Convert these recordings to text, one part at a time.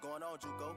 What's going on, Juco?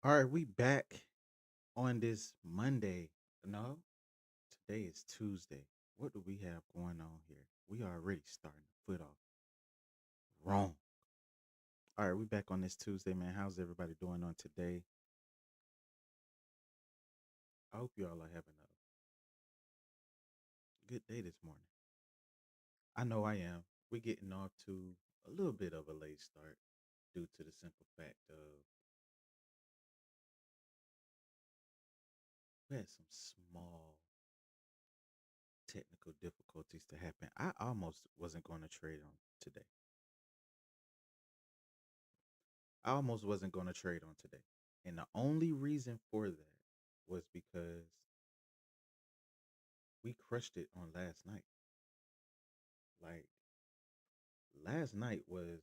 All right, we back on this Monday. No, today is Tuesday. What do we have going on here? We already starting to foot off wrong. All right, we back on this Tuesday, man. How's everybody doing on today? I hope you all are having a good day this morning. I know I am. We're getting off to a little bit of a late start due to the simple fact of we had some small technical difficulties to happen. I almost wasn't going to trade on today. I almost wasn't going to trade on today. And the only reason for that was because we crushed it on last night. Like, last night was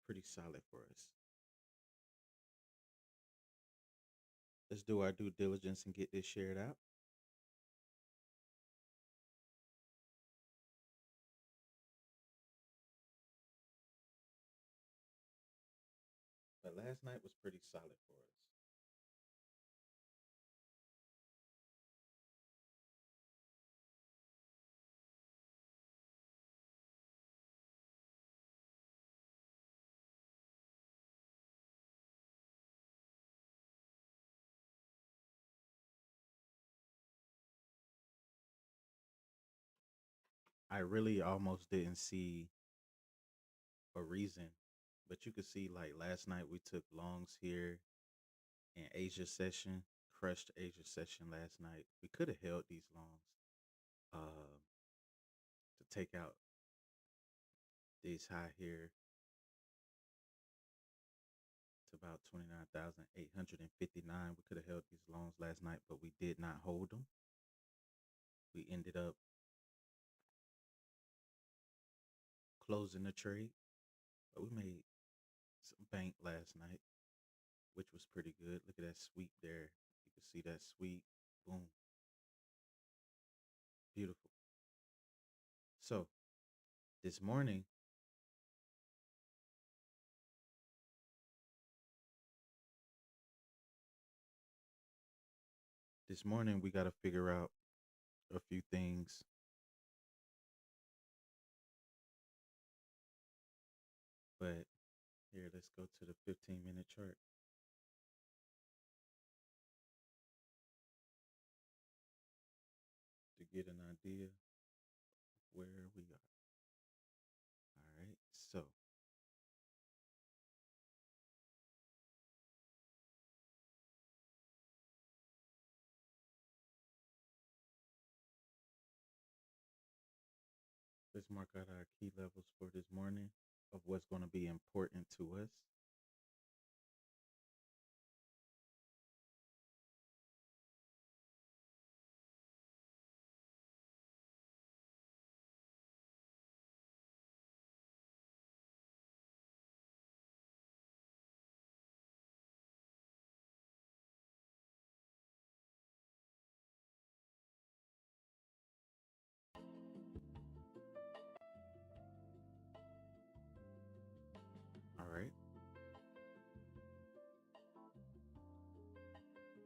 pretty solid for us. Let's do our due diligence and get this shared out. But last night was pretty solid for us. I really almost didn't see a reason, but you could see like last night we took longs here in Asia session, crushed Asia session last night. We could have held these longs uh, to take out this high here to about 29,859. We could have held these longs last night, but we did not hold them. We ended up closing the trade, but we made some bank last night, which was pretty good. Look at that sweep there. You can see that sweep. Boom. Beautiful. So this morning, we got to figure out a few things. But here, let's go to the 15-minute chart to get an idea where we are. All right. So let's mark out our key levels for this morning of what's going to be important to us. All right.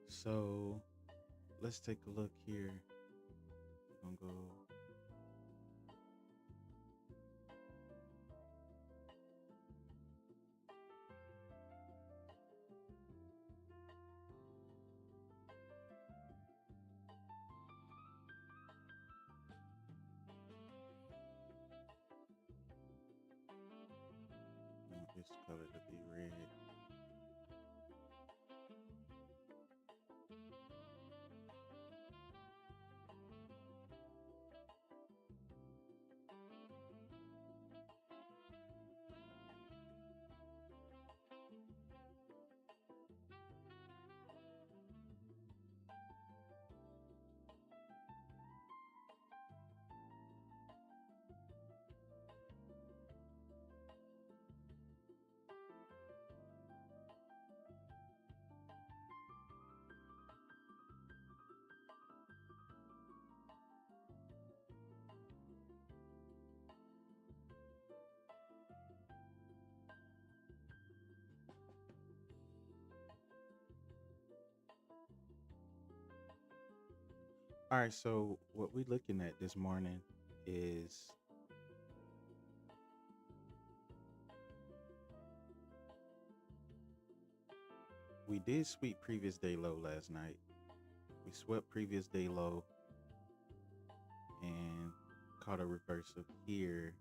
So let's take a look here. We're going to go. I want this color to be red. All right, so what we're looking at this morning is we did sweep previous day low last night. We swept previous day low and caught a reversal here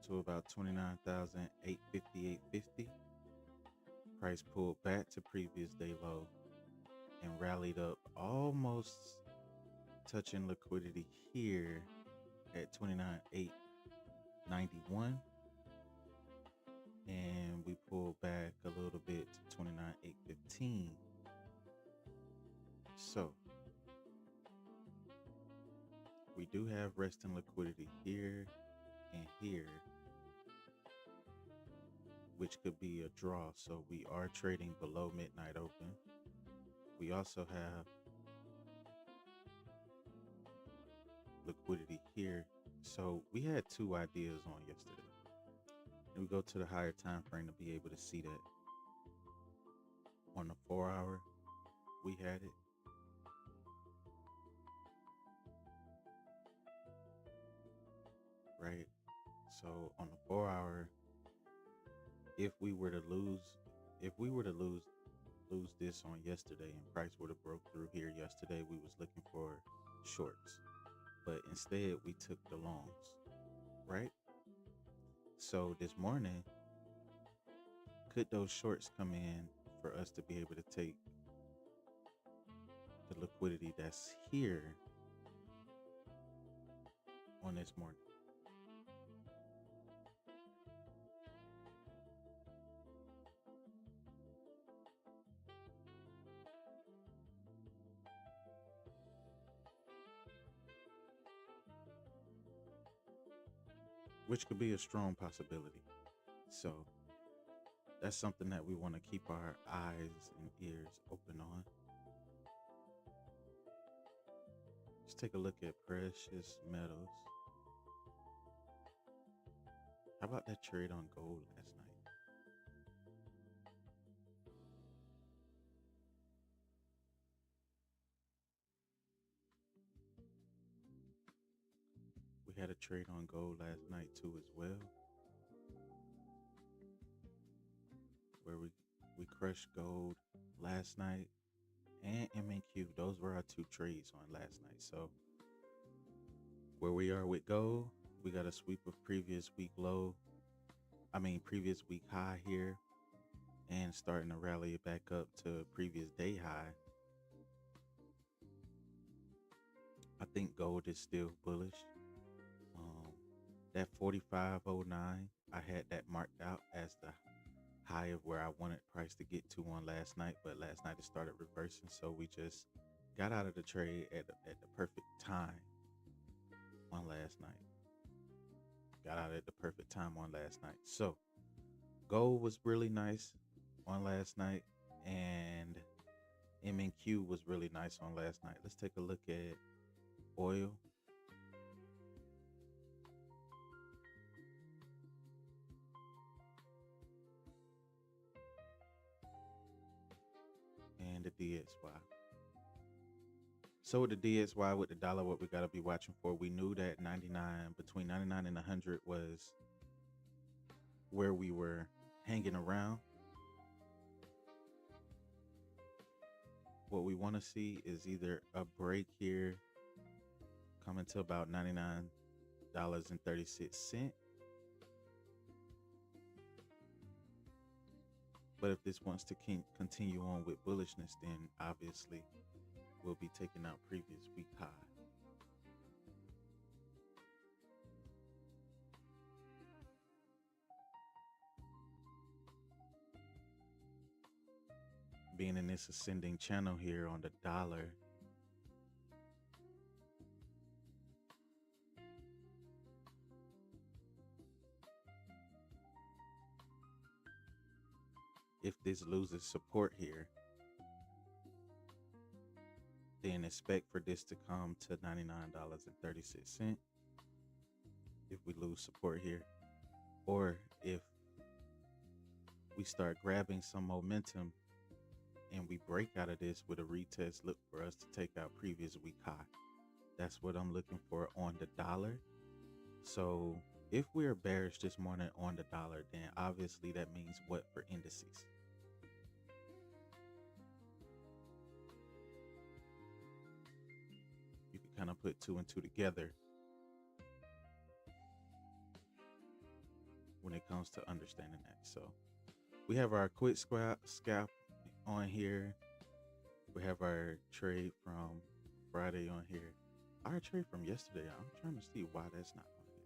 to about 29,858.50. Price pulled back to previous day low and rallied up, almost touching liquidity here at 29,891, and we pulled back a little bit to 29,815. So we do have resting liquidity here and here, which could be a draw. So we are trading below midnight open. We also have liquidity here. So we had two ideas on yesterday. And we go to the higher time frame to be able to see that. On the 4-hour, we had it. Right? So on the 4-hour, if we were to lose this on yesterday and price would have broke through here yesterday, we was looking for shorts. But instead we took the longs, right? So this morning, could those shorts come in for us to be able to take the liquidity that's here on this morning? which could be a strong possibility. So that's something that we want to keep our eyes and ears open on. Let's take a look at precious metals. How about that trade on gold last night? We had a trade on gold last night too as well, where we crushed gold last night and MNQ. Those were our two trades on last night. So where we are with gold, we got a sweep of previous week low. Previous week high here, and starting to rally it back up to previous day high. I think gold is still bullish. That 45.09, I had that marked out as the high of where I wanted price to get to on last night, but last night it started reversing, so we just got out of the trade at the perfect time on last night. Got out at the perfect time on last night. So gold was really nice on last night, and MNQ was really nice on last night. Let's take a look at oil. And the DXY. So with the DXY, with the dollar, what we got to be watching for, we knew that 99, between 99 and 100 was where we were hanging around. What we want to see is either a break here coming to about $99.36. But if this wants to continue on with bullishness, then obviously we'll be taking out previous week high. Being in this ascending channel here on the dollar, if this loses support here, then expect for this to come to $99.36 if we lose support here. Or if we start grabbing some momentum and we break out of this with a retest, look for us to take out previous week high. That's what I'm looking for on the dollar. So if we're bearish this morning on the dollar, then obviously that means what for indices? You can kind of put two and two together when it comes to understanding that. So we have our quick scalp on here. We have our trade from Friday on here. Our trade from yesterday, I'm trying to see why that's not on here.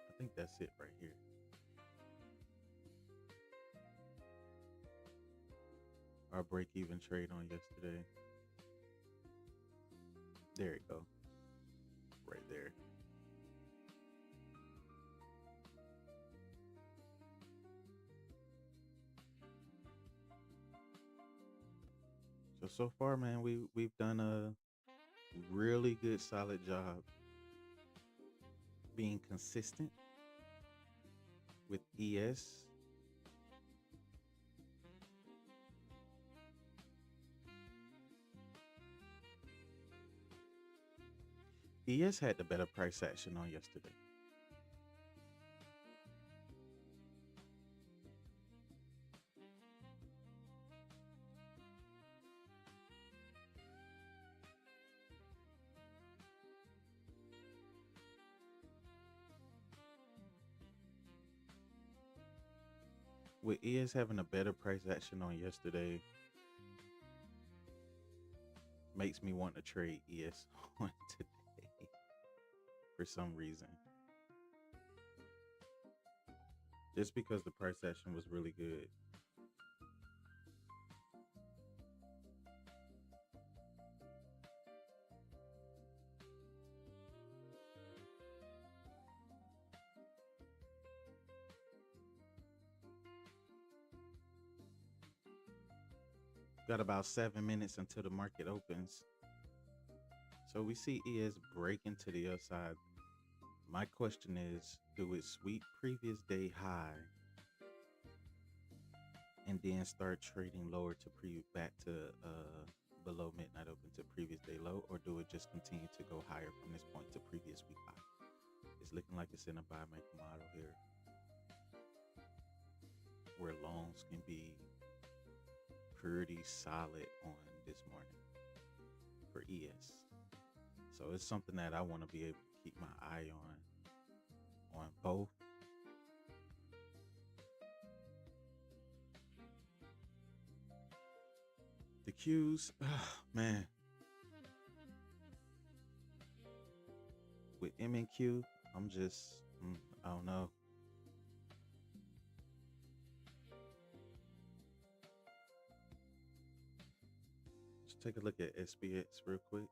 I think that's it right here. Our break-even trade on yesterday. There you go. Right there. So far, man, we've done a really good, solid job being consistent with ES. ES had the better price action on yesterday. With ES having a better price action on yesterday, makes me want to trade ES on today for some reason. Just because the price action was really good. Got about 7 minutes until the market opens. So we see ES breaking to the upside. My question is, do it sweep previous day high and then start trading lower to back to below midnight open to previous day low, or do it just continue to go higher from this point to previous week high? It's looking like it's in a buy make model here, where longs can be pretty solid on this morning for ES. So it's something that I want to be able to keep my eye on both. The Qs, man, with M and Q, I'm just, I don't know. Let's take a look at SPX real quick. No.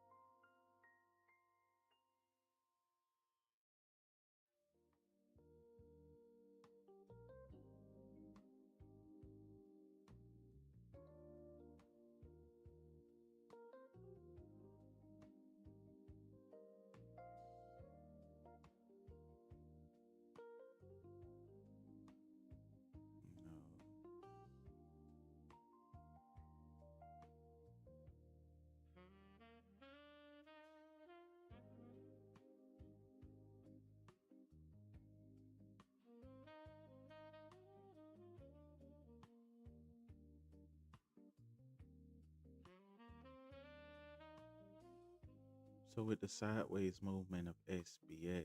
So with the sideways movement of SBX,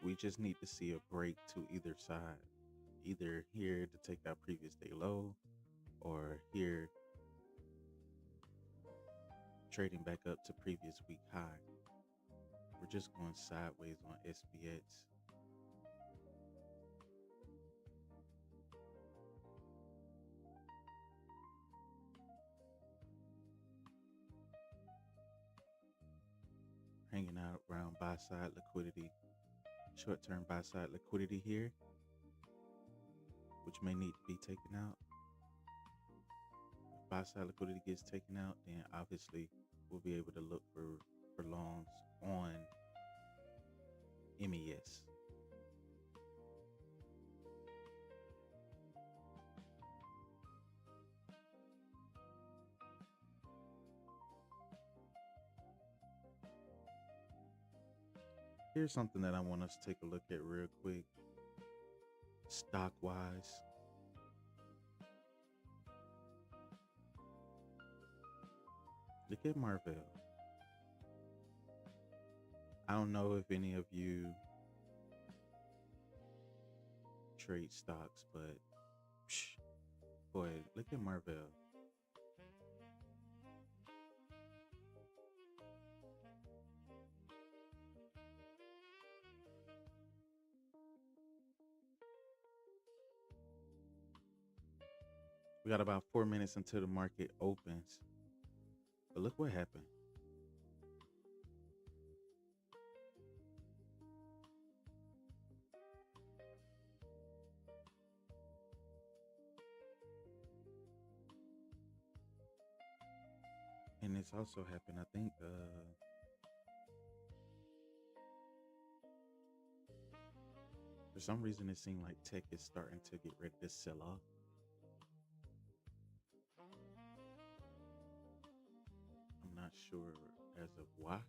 we just need to see a break to either side. Either here to take that previous day low, or here trading back up to previous week high. We're just going sideways on SBX. Hanging out around buy side liquidity, short term buy side liquidity here, which may need to be taken out. If buy side liquidity gets taken out, then obviously we'll be able to look for longs on MES. Here's something that I want us to take a look at real quick, stock wise. Look at Marvell. I don't know if any of you trade stocks, but boy, look at Marvell. We got about 4 minutes until the market opens. But look what happened. And it's also happened, I think, for some reason it seemed like tech is starting to get ready to sell off. I'm not sure as of why.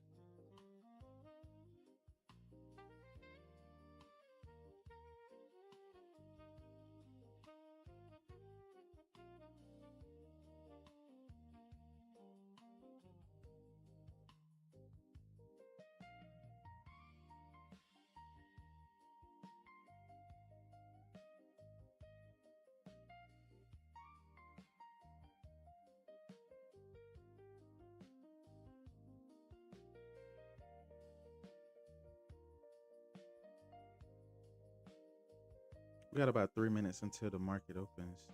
We got about 3 minutes until the market opens.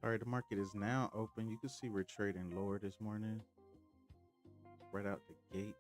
All right, the market is now open. You can see we're trading lower this morning, right out the gate.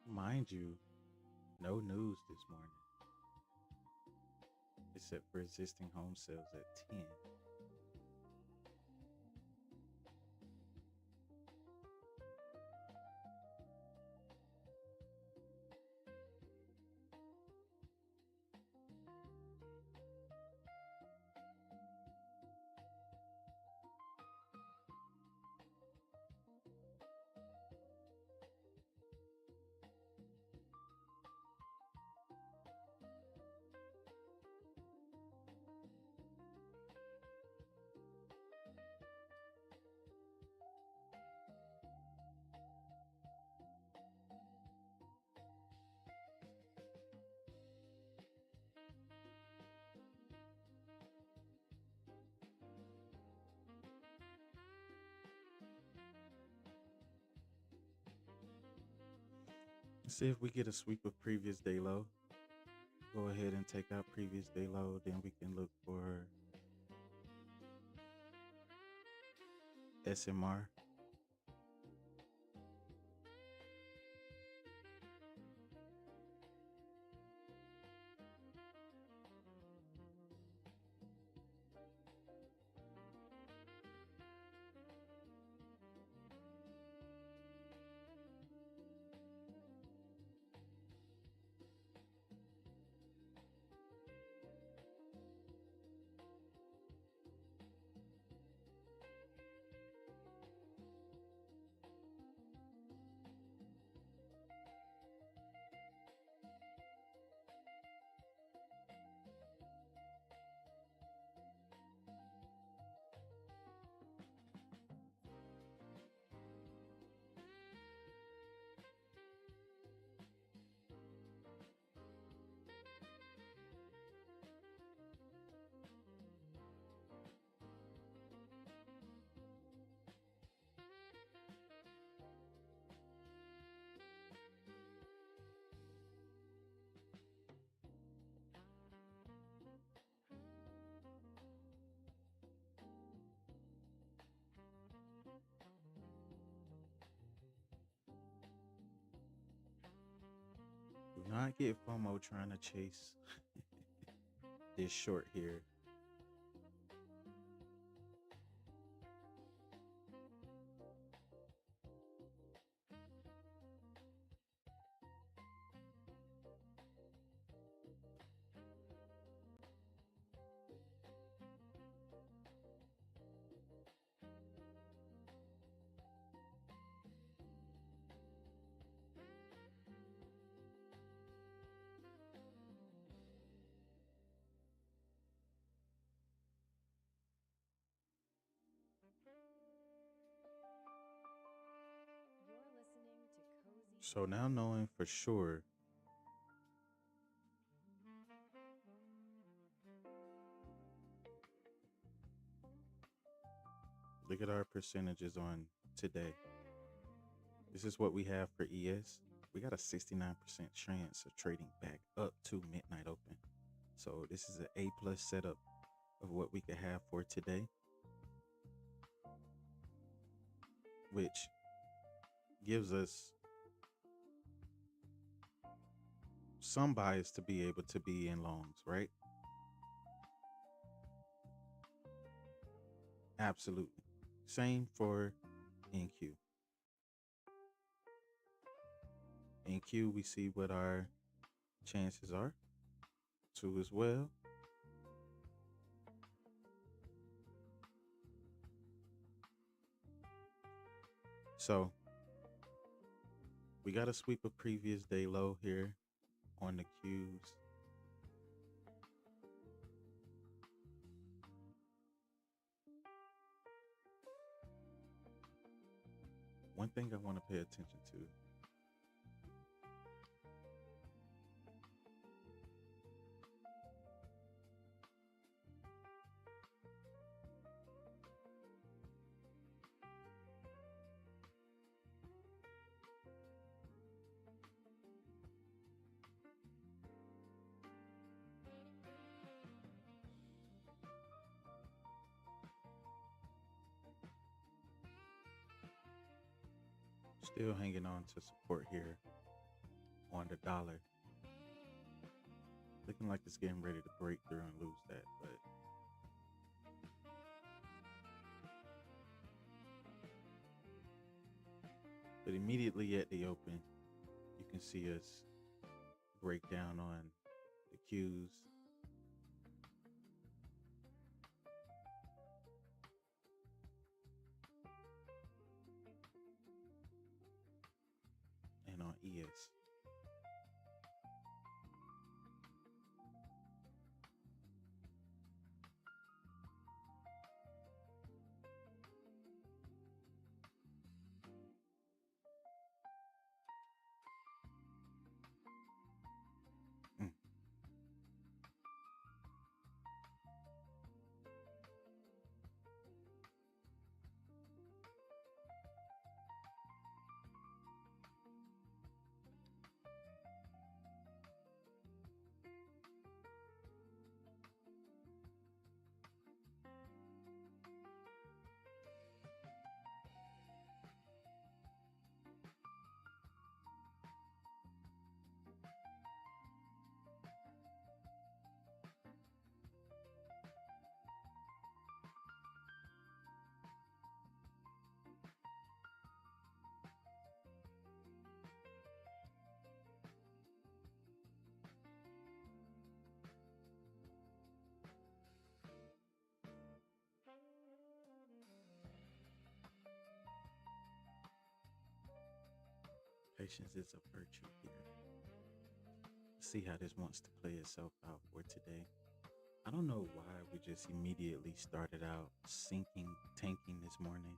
Mind you, no news this morning except for existing home sales at 10. Let's see if we get a sweep of previous day low. Go ahead and take out previous day low, then we can look for SMR. Do not get FOMO trying to chase this short here. So now knowing for sure look at our percentages on today. This is what we have for ES. We got a 69% chance of trading back up to midnight open. So this is an A plus setup of what we could have for today, which gives us some bias to be able to be in longs, right? Absolutely. Same for NQ. NQ, we see what our chances are to as well. So we got to sweep a previous day low here on the Qs. One thing I want to pay attention to, still hanging on to support here on the dollar. Looking like it's getting ready to break through and lose that, but immediately at the open, you can see us break down on the Qs. And on ES. Mm. Patience is a virtue here. Let's see how this wants to play itself out for today. I don't know why we just immediately started out sinking, tanking this morning.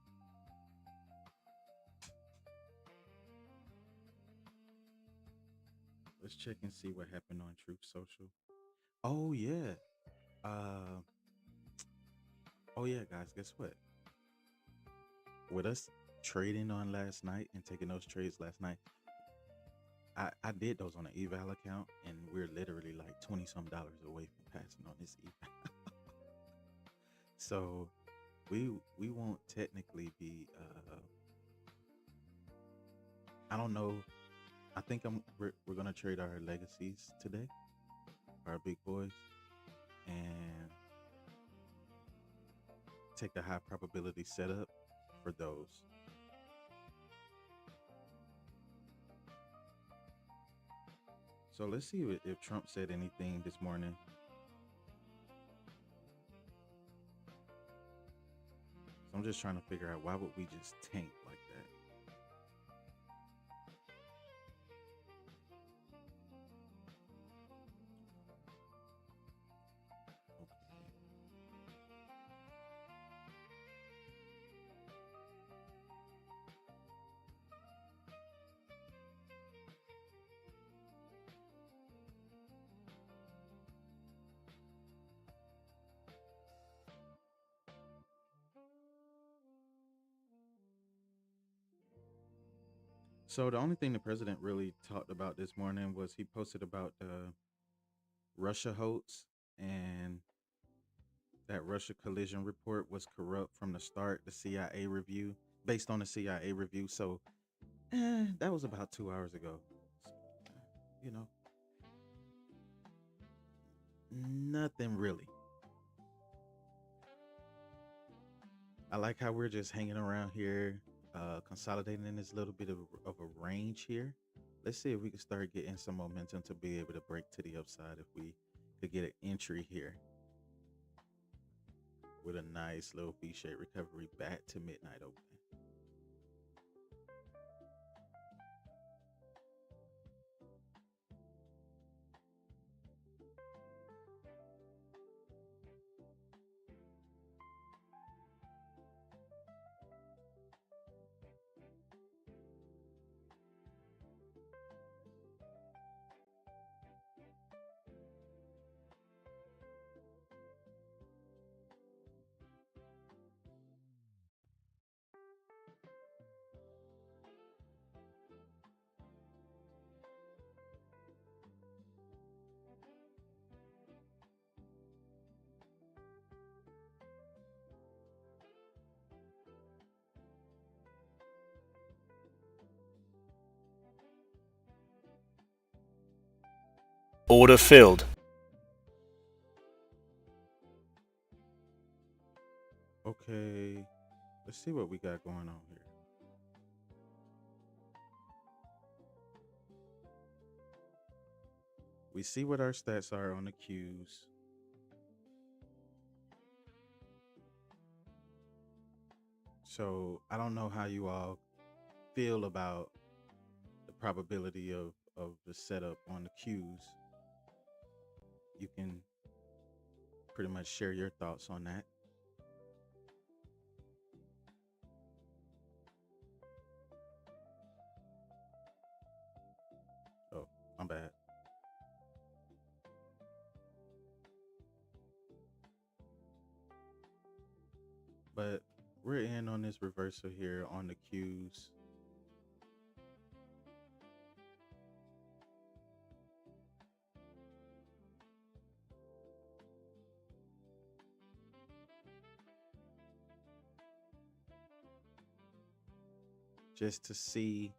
Let's check and see what happened on Truth Social. Oh yeah. Uh oh yeah, guys, guess what? With us trading on last night and taking those trades last night, I did those on an eval account, and we're literally like 20 some dollars away from passing on this eval. So we won't technically be I don't know. I think we're gonna trade our legacies today, our big boys, and take the high probability setup for those. So let's see if Trump said anything this morning. So I'm just trying to figure out, why would we just tank like that? Okay. So the only thing the president really talked about this morning was he posted about the Russia hoax and that Russia collision report was corrupt from the start. The CIA review, based on the CIA review. So that was about 2 hours ago. You know, nothing really. I like how we're just hanging around here, consolidating in this little bit of a range here. Let's see if we can start getting some momentum to be able to break to the upside. If we could get an entry here with a nice little V-shaped recovery back to midnight open. Order filled. Okay, let's see what we got going on here. We see what our stats are on the Qs. So I don't know how you all feel about the probability of the setup on the Qs. You can pretty much share your thoughts on that. Oh, I'm bad. But we're in on this reversal here on the Qs. Just to see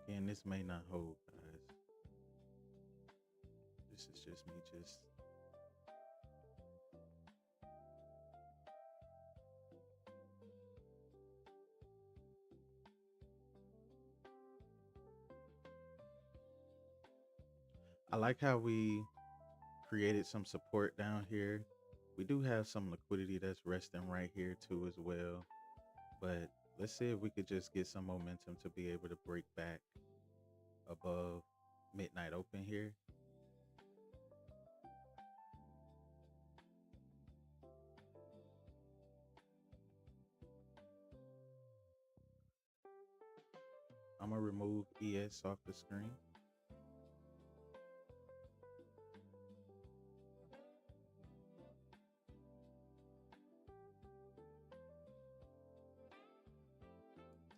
again, this may not hold, guys. This is just me just I like how we created some support down here. We do have some liquidity that's resting right here too as well. But let's see if we could just get some momentum to be able to break back above midnight open here. I'm gonna remove ES off the screen.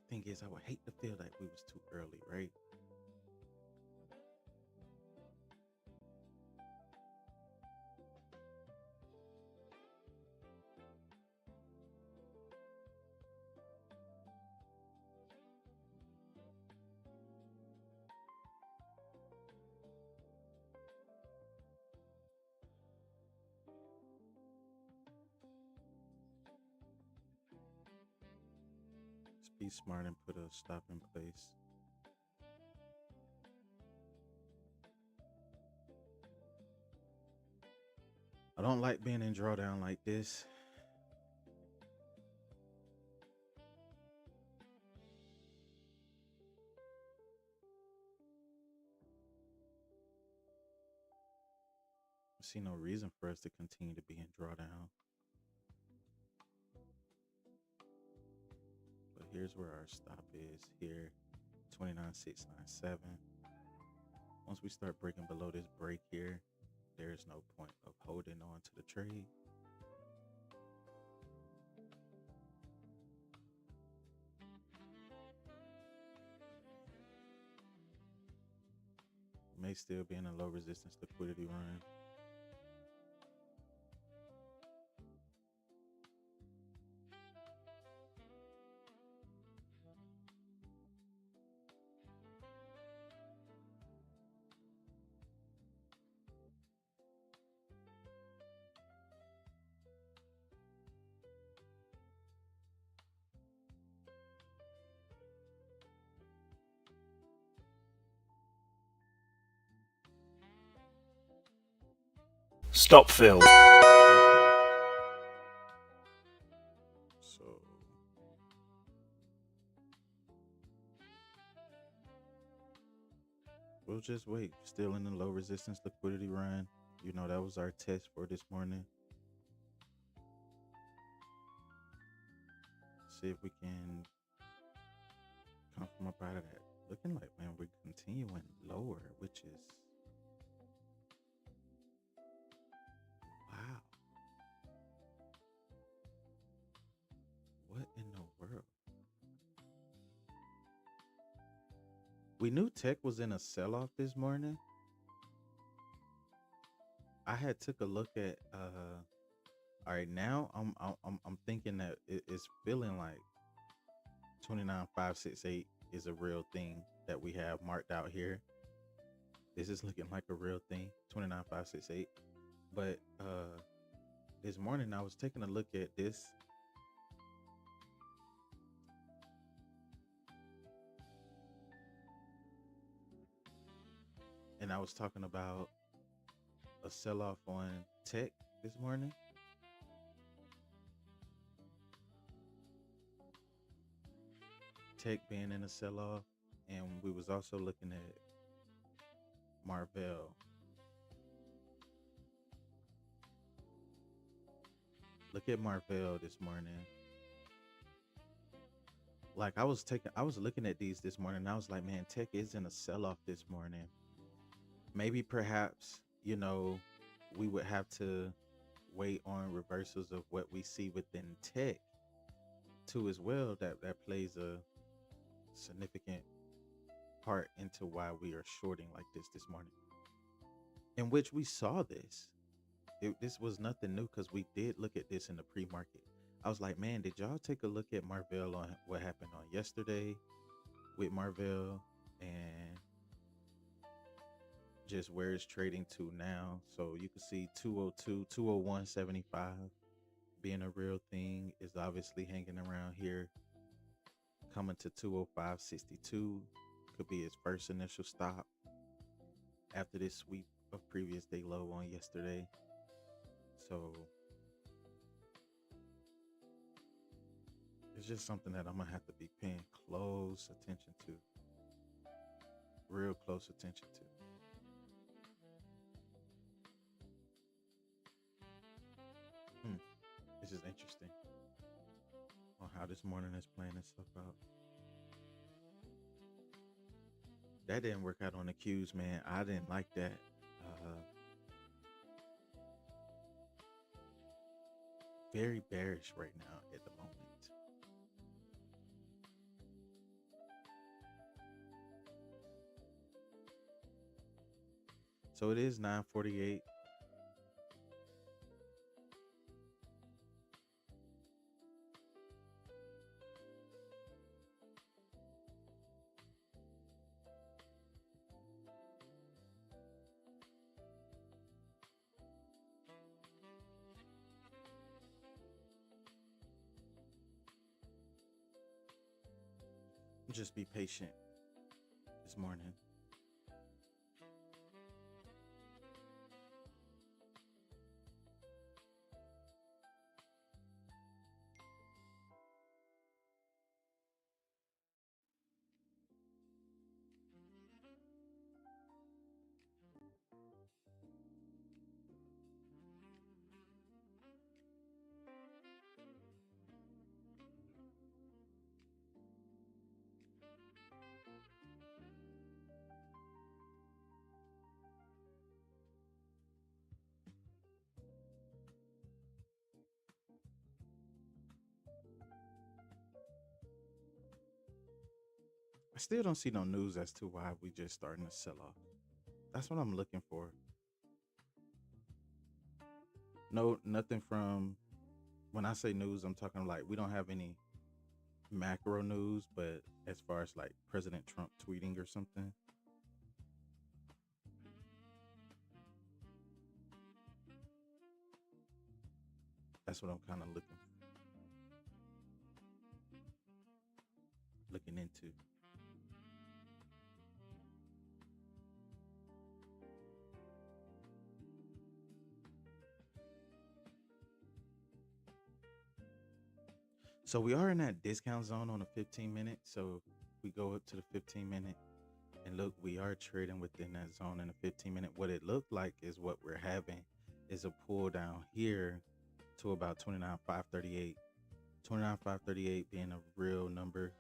Thing is, I would hate to feel like we was too early, right? Just be smart and put a stop in place. I don't like being in drawdown like this. I see no reason for us to continue to be in drawdown. But here's where our stop is here, 29,697. Once we start breaking below this break here, there is no point of holding on to the trade. may still be in a low resistance liquidity run. Stop filled. Okay. So we'll just wait. Still in the low resistance liquidity run. You know, that was our test for this morning. See if we can come from up out of that. Looking like, man, we're continuing lower, which is wow. What in the world? We knew tech was in a sell-off this morning. I had took a look at all right, now I'm thinking that it's feeling like 29568 is a real thing that we have marked out here. This is looking like a real thing, 29568. But this morning I was taking a look at this, and I was talking about a sell-off on tech this morning. Tech being in a sell-off, and we was also looking at Marvell. Look at Marvell this morning. Like I was looking at these this morning, and I was like, man, tech is in a sell-off this morning. Maybe perhaps, we would have to wait on reversals of what we see within tech too as well. That plays a significant part into why we are shorting like this morning, in which we saw this. This was nothing new because we did look at this in the pre-market. I was like, man, did y'all take a look at Marvell on what happened on yesterday with Marvell and just where it's trading to now? So you can see 202, 201.75 being a real thing, is obviously hanging around here, coming to 205.62 could be its first initial stop after this sweep of previous day low on yesterday. So it's just something that I'm gonna have to be paying close attention to, real close attention to. This is interesting on how this morning is playing itself out. That didn't work out on the Qs, man. I didn't like that. Very bearish right now at the moment. So it is 9:48. Just be patient this morning. I still don't see no news as to why we just starting to sell off. That's what I'm looking for. No, nothing from when I say news, I'm talking like we don't have any macro news, but as far as like President Trump tweeting or something, that's what I'm kind of looking into. So we are in that discount zone on a 15-minute. So we go up to the 15-minute and look, we are trading within that zone in a 15-minute. What it looked like is what we're having is a pull down here to about 29,538. 29,538 being a real number.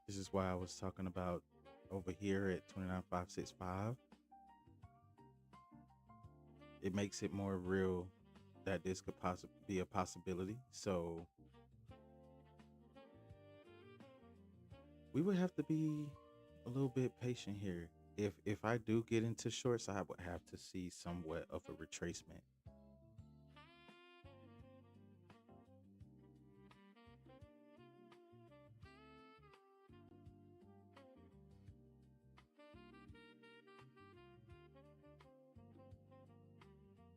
This is why I was talking about over here at 29,565. It makes it more real that this could possibly be a possibility. So we would have to be a little bit patient here. If I do get into shorts, I would have to see somewhat of a retracement.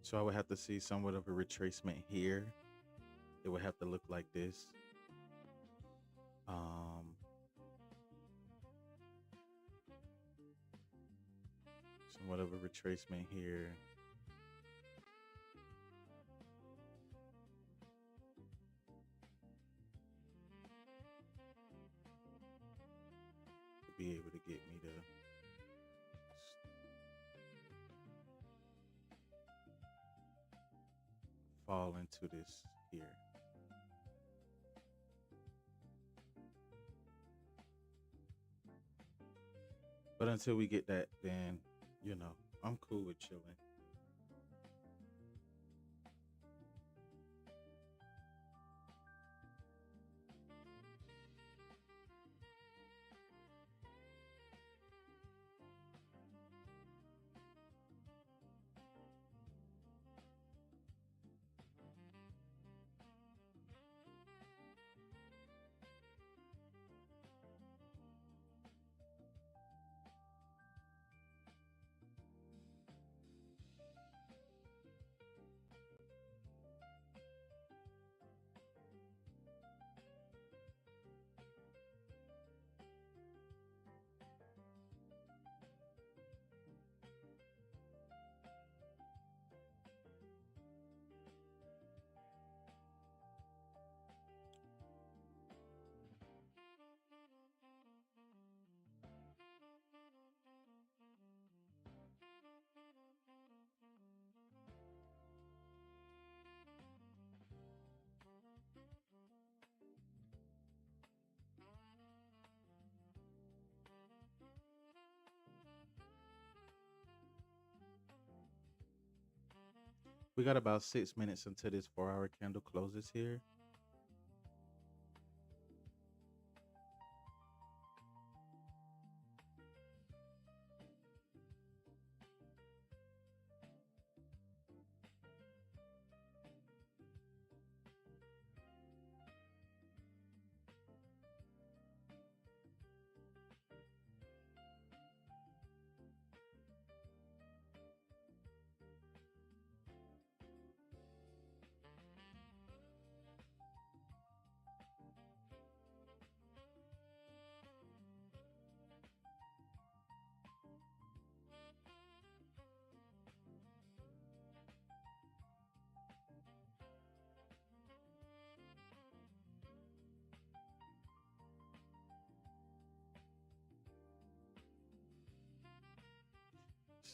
So I would have to see somewhat of a retracement here. It would have to look like this. Somewhat of a retracement here. To be able to get me to fall into this here. But until we get that, then, I'm cool with chilling. We got about 6 minutes until this 4-hour candle closes here.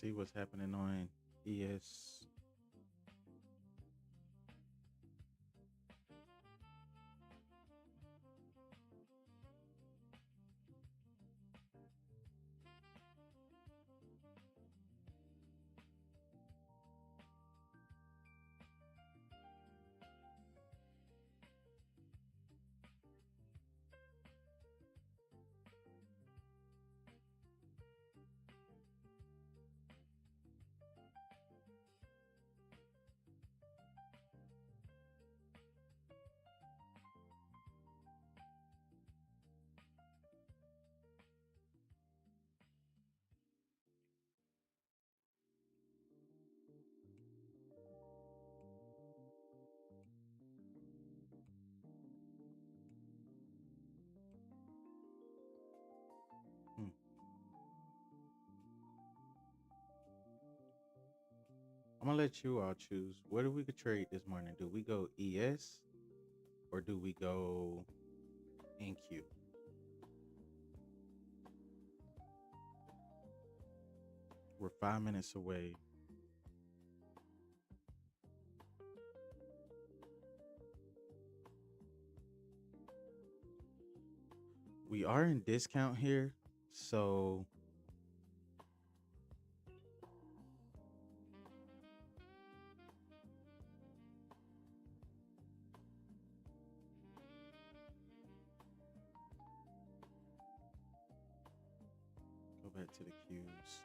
See what's happening on ES. I'm gonna let you all choose. Where do we could trade this morning? Do we go ES or do we go NQ? We're 5 minutes away. We are in discount here, so go back to the Qs.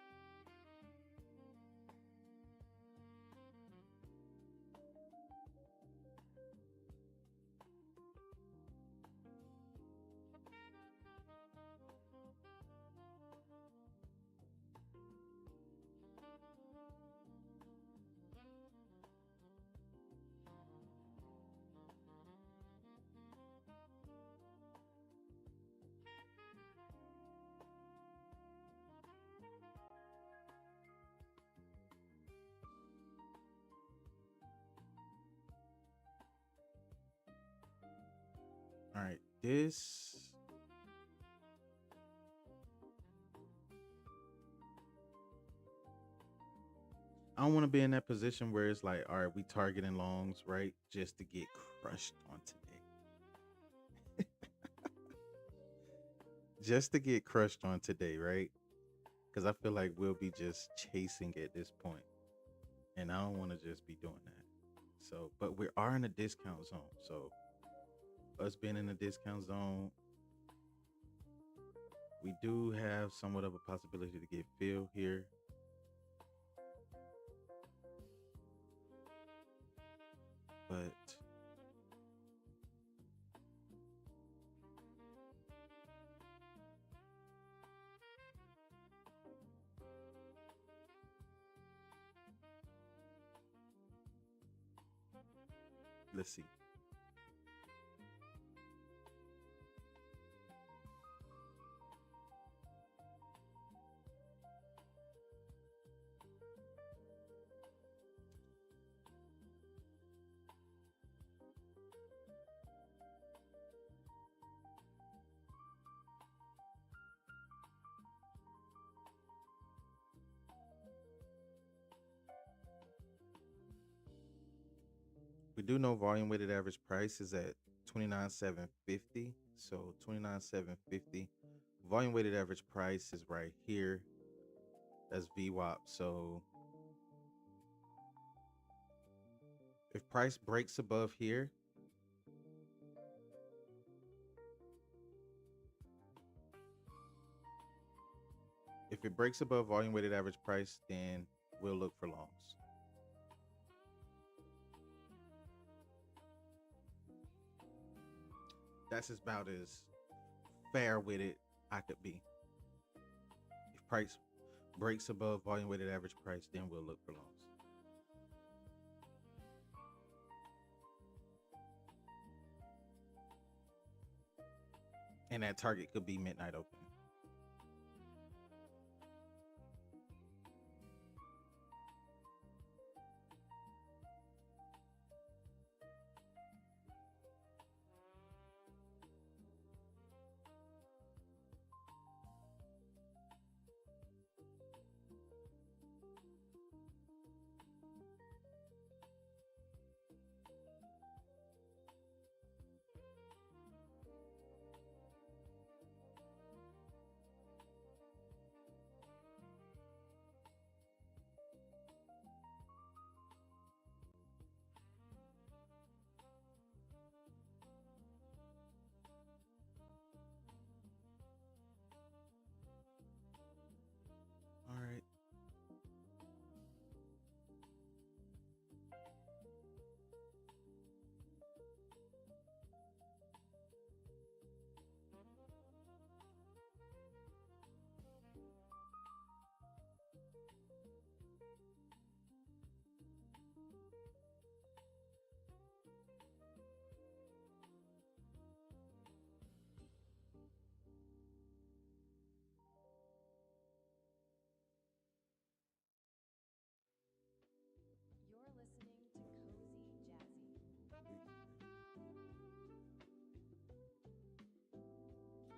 All right, this I don't want to be in that position where it's like, all right, we targeting longs, right? Just to get crushed on today. Just to get crushed on today, right? Because I feel like we'll be just chasing at this point. And I don't want to just be doing that. So, but we are in a discount zone. So, us being in a discount zone, we do have somewhat of a possibility to get filled here. But let's see. We do know volume weighted average price is at 29,750. So 29,750. Volume weighted average price is right here. That's VWAP. So if price breaks above here, if it breaks above volume weighted average price, then we'll look for longs. That's about as fair with it I could be. If price breaks above volume weighted average price, then we'll look for longs. And that target could be midnight open.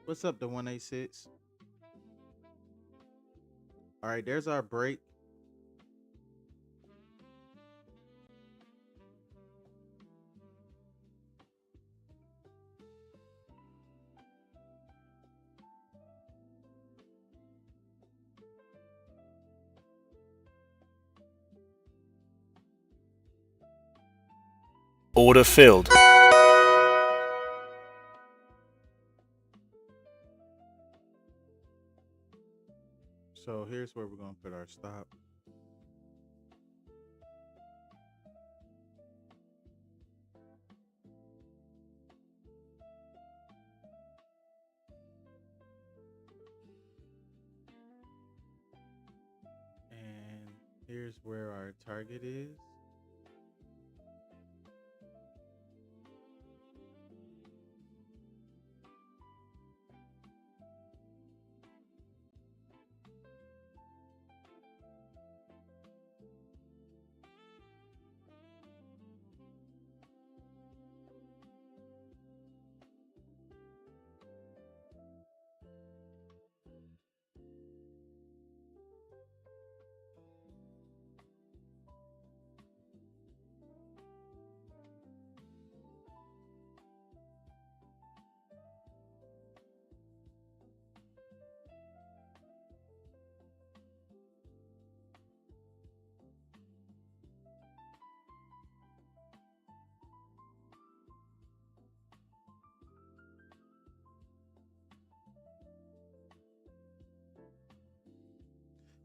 What's up, the 186? All right, there's our break. Order filled. So here's where we're going to put our stop. And here's where our target is.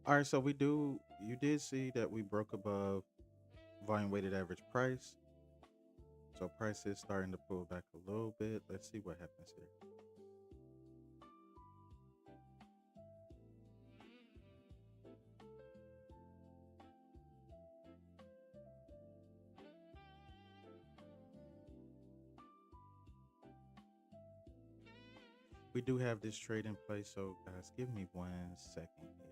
All right, so you did see that we broke above volume weighted average price. So price is starting to pull back a little bit. Let's see what happens here. We do have this trade in place, so guys, give me 1 second here.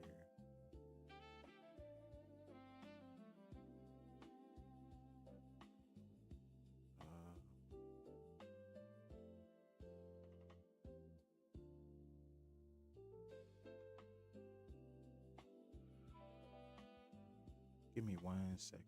Give me 1 second.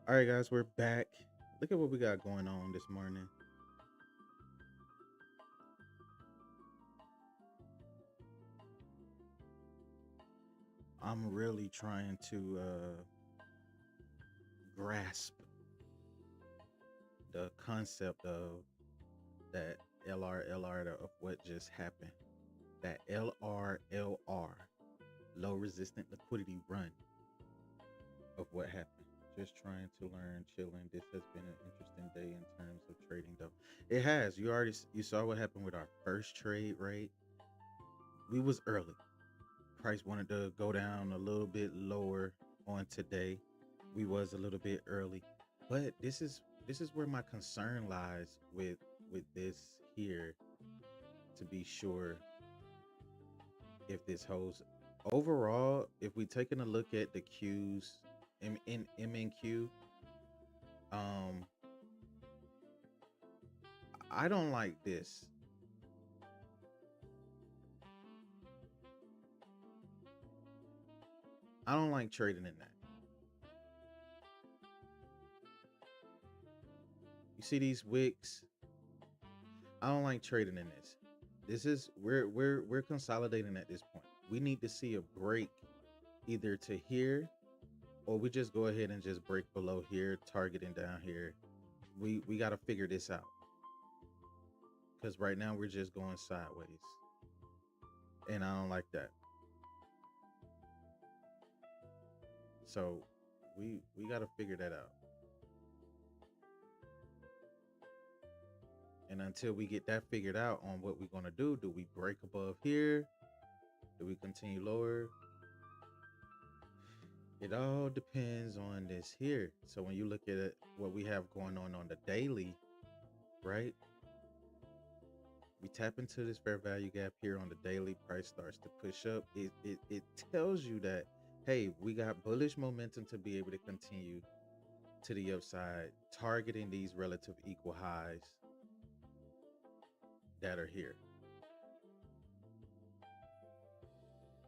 All right, guys, we're back. Look at what we got going on this morning. I'm really trying to grasp the concept of that LR of what just happened. That LR, low resistant liquidity run of what happened. Just trying to learn, chilling. This has been an interesting day in terms of trading, though. It has. You saw what happened with our first trade, right? We was early. Price wanted to go down a little bit lower on today. We was a little bit early, but this is where my concern lies with this here, to be sure if this holds overall. If we taking a look at the Qs in MNQ, um I don't like this. I don't like trading in that. You see these wicks? I don't like trading in this. This is we're consolidating at this point. We need to see a break either to here, or we just go ahead and just break below here, targeting down here. We got to figure this out, because right now we're just going sideways, and I don't like that. So we got to figure that out. And until we get that figured out on what we're going to do we break above here? Do we continue lower? It all depends on this here. So when you look at it, what we have going on the daily, right? We tap into this fair value gap here on the daily. Price starts to push up. It tells you that, hey, we got bullish momentum to be able to continue to the upside, targeting these relative equal highs that are here.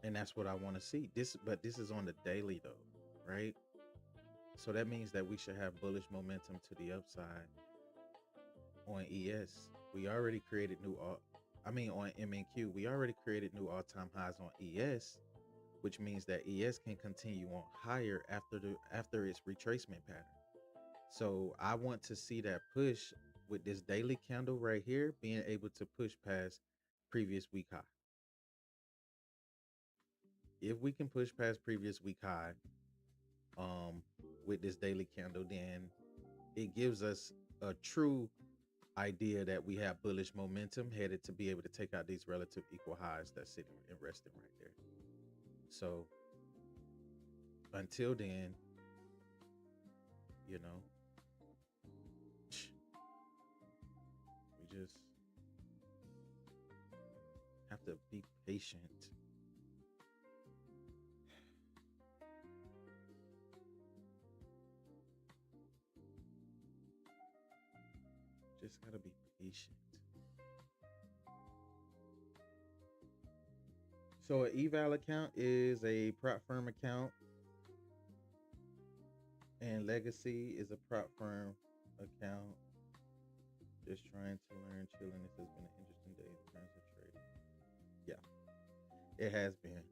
And that's what I want to see. But this is on the daily though, right? So that means that we should have bullish momentum to the upside on ES. We already created on MNQ, we already created new all-time highs on ES, which means that ES can continue on higher after its retracement pattern. So I want to see that push with this daily candle right here being able to push past previous week high. If we can push past previous week high with this daily candle, then it gives us a true idea that we have bullish momentum headed to be able to take out these relative equal highs that's sitting and resting right there. So until then, you know, we just have to be patient. Just gotta be patient. So an eval account is a prop firm account, and legacy is a prop firm account. Just trying to learn, chilling. This has been an interesting day in terms of trading. Yeah, it has been.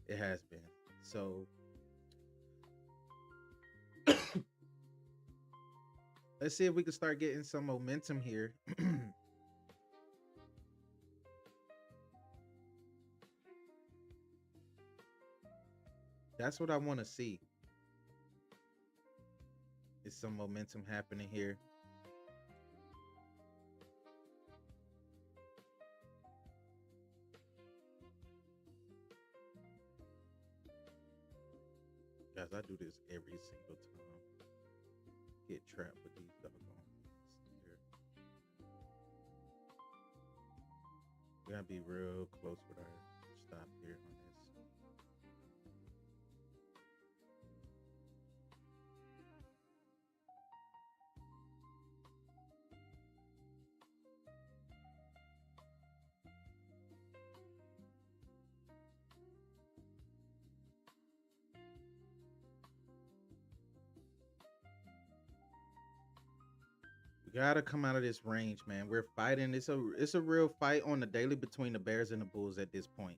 It has been. So let's see if we can start getting some momentum here. That's what I want to see. Is some momentum happening here. Guys, I do this every single time. Get trapped with these doggone here. We gotta be real close with our stop here on this. Gotta come out of this range, man. We're fighting. It's a real fight on the daily between the Bears and the Bulls at this point.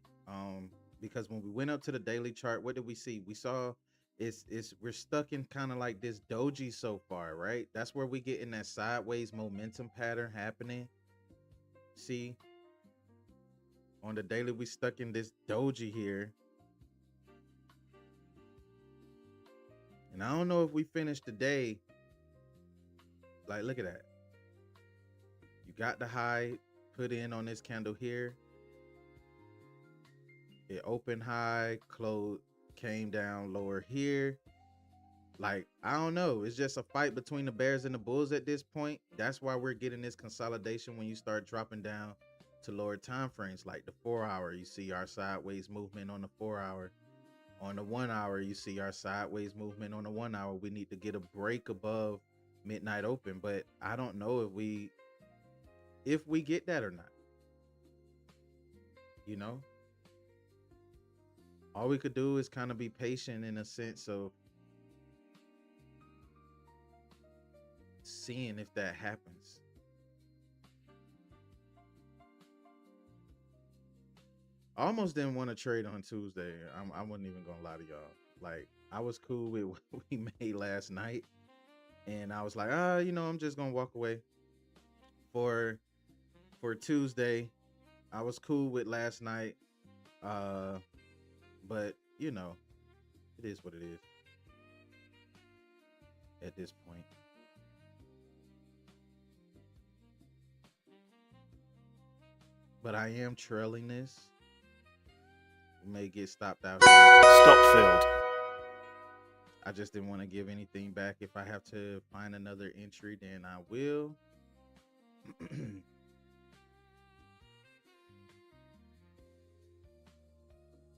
Because when we went up to the daily chart, what did we see? We saw it's we're stuck in kind of like this doji so far, right? That's where we get in that sideways momentum pattern happening. See, on the daily, we stuck in this doji here. And I don't know if we finished the day. Like, look at that. You got the high put in on this candle here. It opened high, closed, came down lower here. Like, I don't know. It's just a fight between the Bears and the Bulls at this point. That's why we're getting this consolidation when you start dropping down to lower time frames, like the 4-hour. You see our sideways movement on the 4-hour. On the 1-hour, you see our sideways movement on the 1-hour. We need to get a break above midnight open, but I don't know if we get that or not. You know, all we could do is kind of be patient in a sense of seeing if that happens. I almost didn't want to trade on Tuesday. I wasn't even gonna lie to y'all. Like, I was cool with what we made last night, and I was like, I'm just gonna walk away. For Tuesday, I was cool with last night. But it is what it is at this point. But I am trailing this. We may get stopped out here. Stop filled. I just didn't want to give anything back. If I have to find another entry, then I will.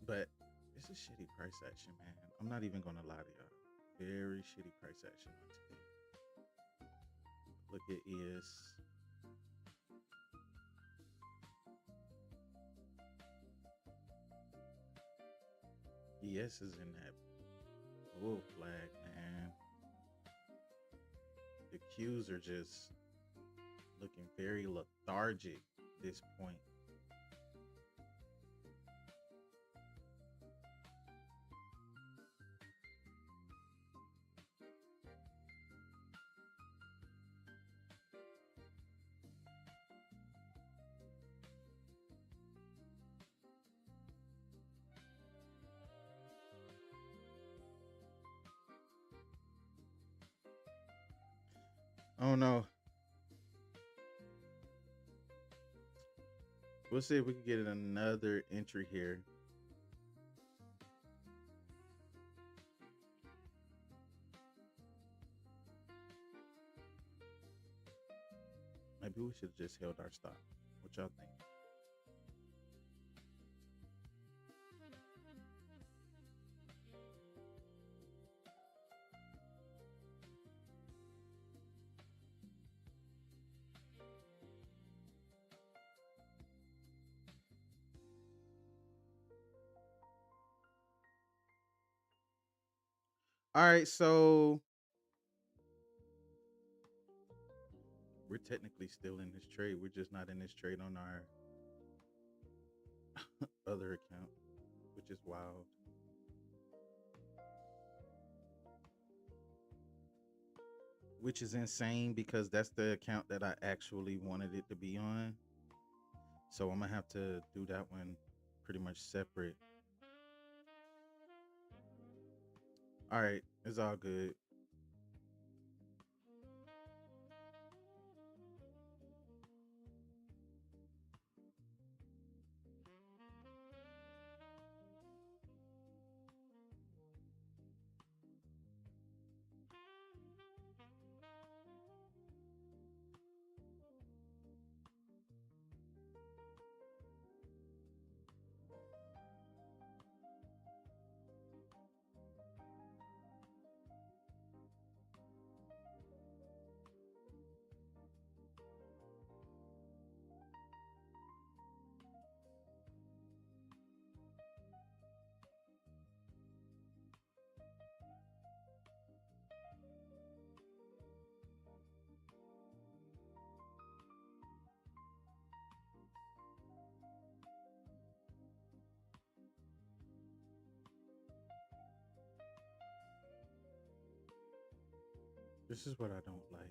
But it's a shitty price action, man. I'm not even gonna lie to y'all. Very shitty price action today. Look at ES. ES is in that bull flag, man. The Qs are just looking very lethargic at this point. Oh no. We'll see if we can get another entry here. Maybe we should have just held our stop. What y'all think? All right, so we're technically still in this trade. We're just not in this trade on our other account, which is wild. Which is insane because that's the account that I actually wanted it to be on. So I'm gonna have to do that one pretty much separate. All right, it's all good. This is what I don't like.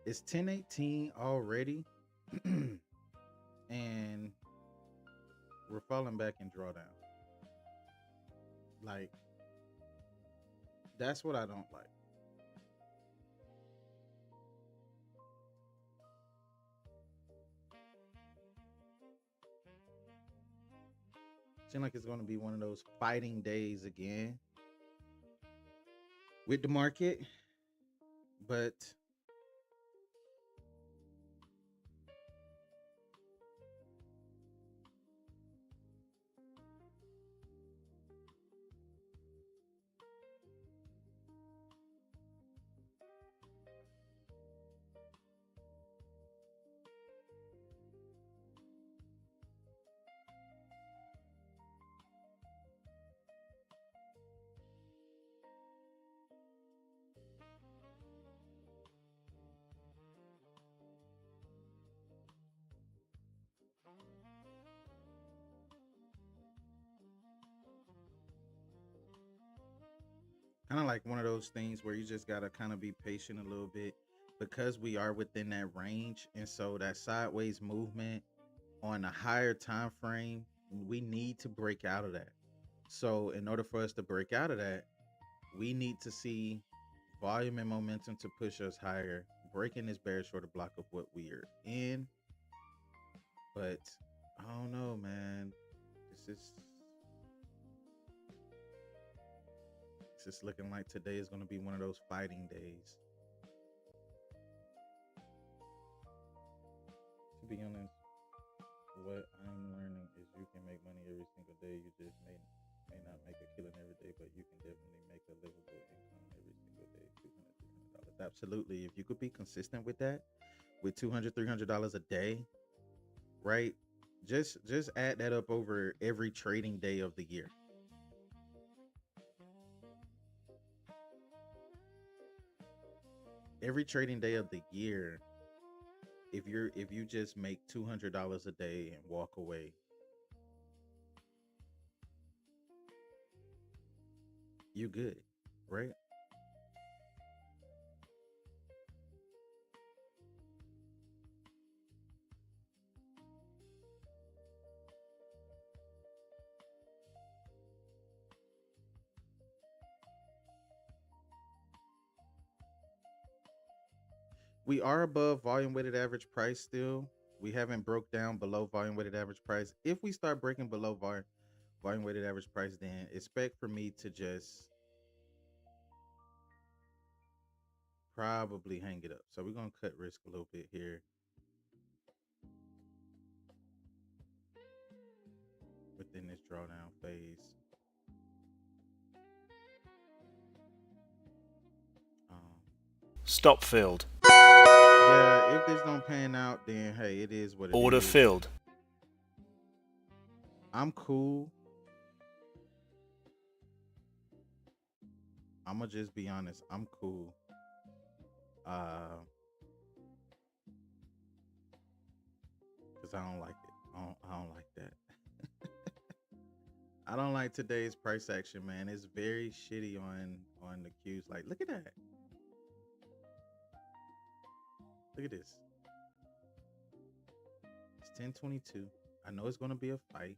It's 10:18 already, and we're falling back in drawdown. Like, that's what I don't like. Seems like it's going to be one of those fighting days again with the market, but kind of like one of those things where you just got to kind of be patient a little bit because we are within that range. And so that sideways movement on a higher time frame, we need to break out of that. So in order for us to break out of that, we need to see volume and momentum to push us higher, breaking this bearish order block of what we are in. But I don't know, man. It's just looking like today is going to be one of those fighting days. To be honest, what I'm learning is you can make money every single day. You just may not make a killing every day, but you can definitely make a livable income every single day. $200, $300. Absolutely. If you could be consistent with that, with $200, $300 a day, right? Just add that up over every trading day of the year. Every trading day of the year, if you just make $200 a day and walk away, you good, right? We are above volume weighted average price still. We haven't broke down below volume weighted average price. If we start breaking below volume weighted average price, then expect for me to just probably hang it up. So we're going to cut risk a little bit here within this drawdown phase. Stop filled. Yeah, if this don't pan out, then hey, it is what it Order is. filled. I'm cool. I'm gonna just be honest. I'm cool. Cause I don't like it. I don't like that. I don't like today's price action, man. It's very shitty on the cues. Like, look at that. Look at this. It's 10:22. I know it's gonna be a fight.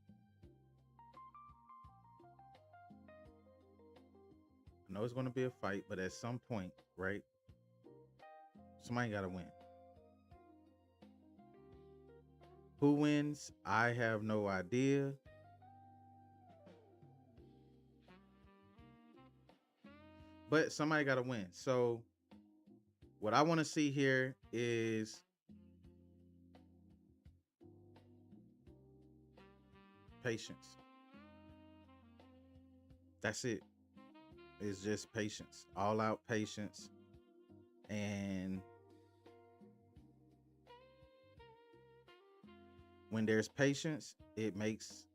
I know it's gonna be a fight, but at some point, right? Somebody gotta win. Who wins? I have no idea. But somebody gotta win. So what I want to see here is patience. That's it. It's just patience. All out patience. And when there's patience, it makes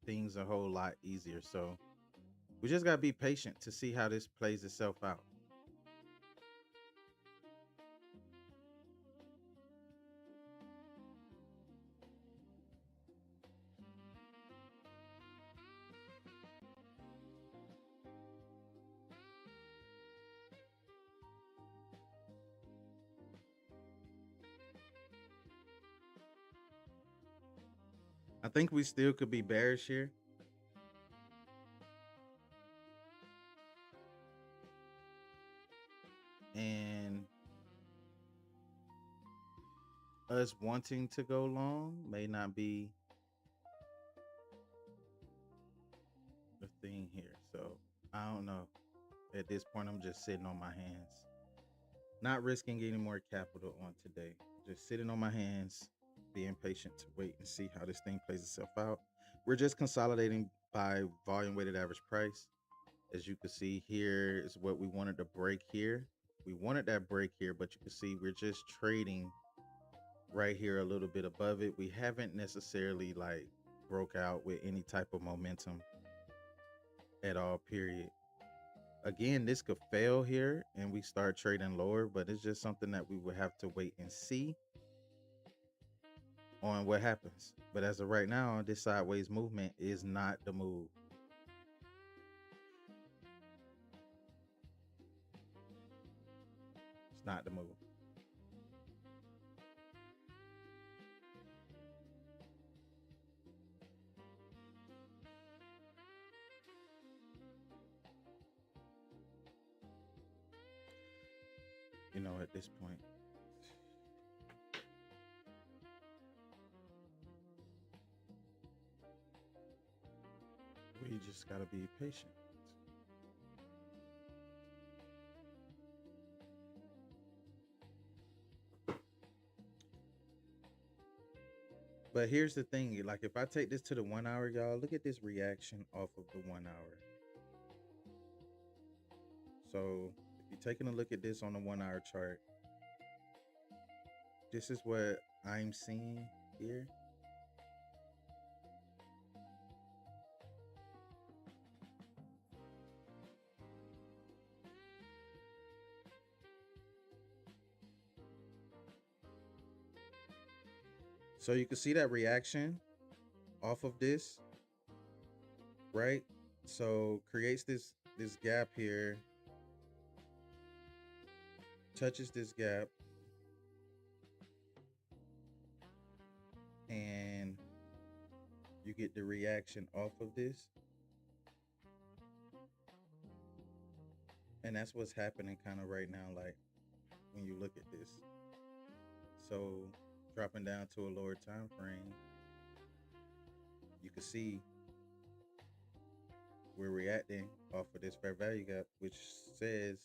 things a whole lot easier. So we just got to be patient to see how this plays itself out. think we still could be bearish here. And us wanting to go long may not be the thing here. So I don't know. At this point, I'm just sitting on my hands. Not risking any more capital on today. Just sitting on my hands, being patient to wait and see how this thing plays itself out. We're just consolidating by volume weighted average price. As you can see, here is what we wanted to break here. We wanted that break here, but you can see we're just trading right here a little bit above it. We haven't necessarily like broke out with any type of momentum at all, period. Again, this could fail here and we start trading lower, but it's just something that we would have to wait and see on what happens. But as of right now, this sideways movement is not the move. It's not the move. You know, at this point, we just gotta be patient. But here's the thing, like if I take this to the 1 hour, y'all, look at this reaction off of the 1 hour. So if you're taking a look at this on the 1 hour chart, this is what I'm seeing here. So you can see that reaction off of this, right? So creates this gap here, touches this gap, and you get the reaction off of this. And that's what's happening kind of right now, like when you look at this. So dropping down to a lower time frame, you can see we're reacting off of this fair value gap, which says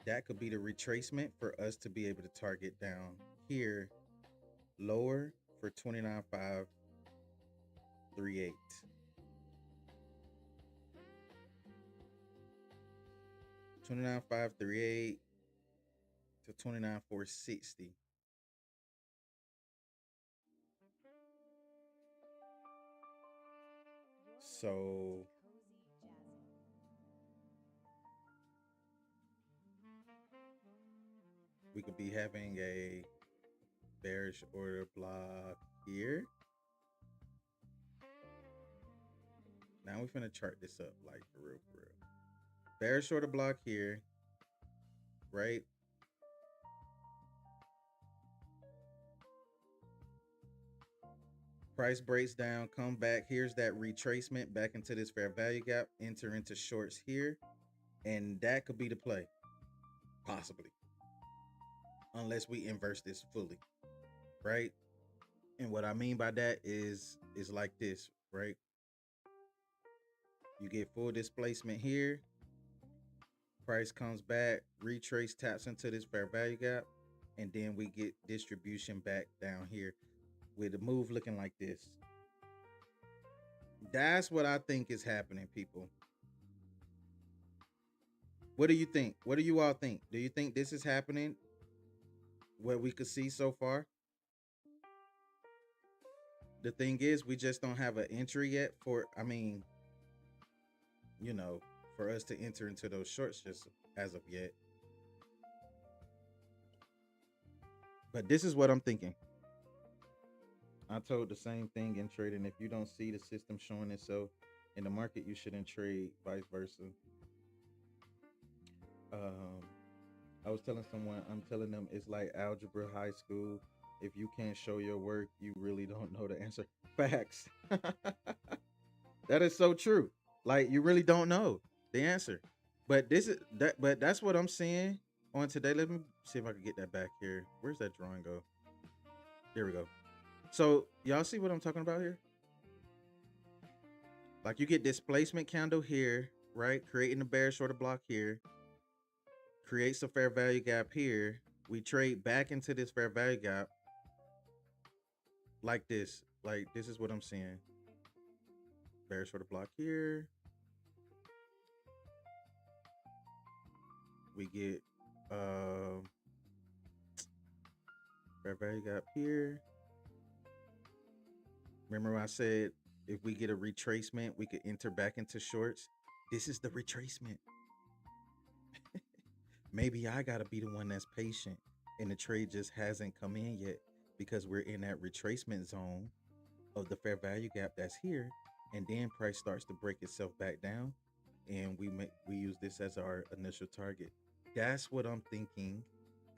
that could be the retracement for us to be able to target down here lower for 29.538. $29,538 to 29,460. So we could be having a bearish order block here. Now we're gonna chart this up like for real, for real. Bearish order block here, right? Price breaks down, come back. Here's that retracement back into this fair value gap, enter into shorts here. And that could be the play, possibly. Unless we inverse this fully, right? And what I mean by that is like this, right? You get full displacement here. Price comes back, retrace, taps into this fair value gap, and then we get distribution back down here with the move looking like this. That's what I think is happening, people. What do you think? What do you all think? Do you think this is happening? What we could see so far? The thing is, we just don't have an entry yet for, I mean, you know, for us to enter into those shorts just as of yet. But this is what I'm thinking. I told the same thing in trading. If you don't see the system showing itself in the market, you shouldn't trade, vice versa. I was telling someone, I'm telling them it's like algebra high school. If you can't show your work, you really don't know the answer. Facts. That is so true. Like you really don't know the answer. But this is that but that's what I'm seeing on today. Let me see if I can get that back here. Where's that drawing go? There we go. So y'all see what I'm talking about here? Like you get displacement candle here, right? Creating a bearish order block here, creates a fair value gap here. We trade back into this fair value gap like this. Like this is what I'm seeing. Bearish order block here. We get fair value gap here. Remember I said if we get a retracement, we could enter back into shorts. This is the retracement. Maybe I gotta be the one that's patient and the trade just hasn't come in yet because we're in that retracement zone of the fair value gap that's here, and then price starts to break itself back down, and we use this as our initial target. That's what I'm thinking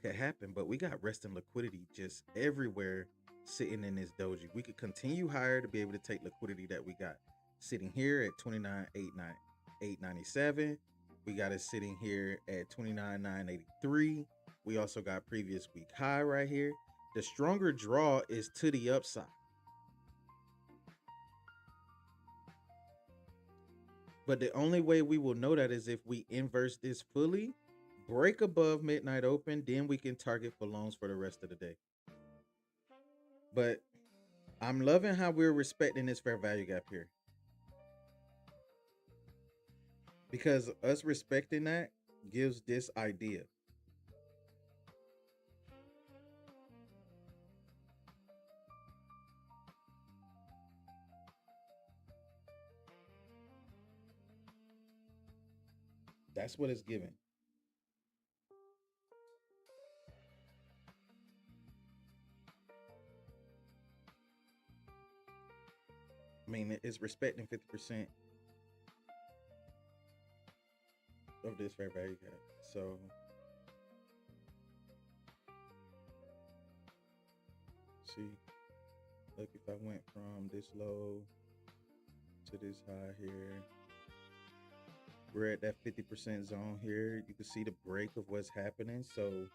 could happen. But we got resting liquidity just everywhere sitting in this doji. We could continue higher to be able to take liquidity that we got sitting here at 29,897. We got it sitting here at 29,983. We also got previous week high right here. The stronger draw is to the upside. But the only way we will know that is if we inverse this fully, break above midnight open, then we can target for loans for the rest of the day. But I'm loving how we're respecting this fair value gap here. Because us respecting that gives this idea. That's what it's giving. I mean, it's respecting 50% of this fair value gap. So see, look, if I went from this low to this high here, we're at that 50% zone here. You can see the break of what's happening. So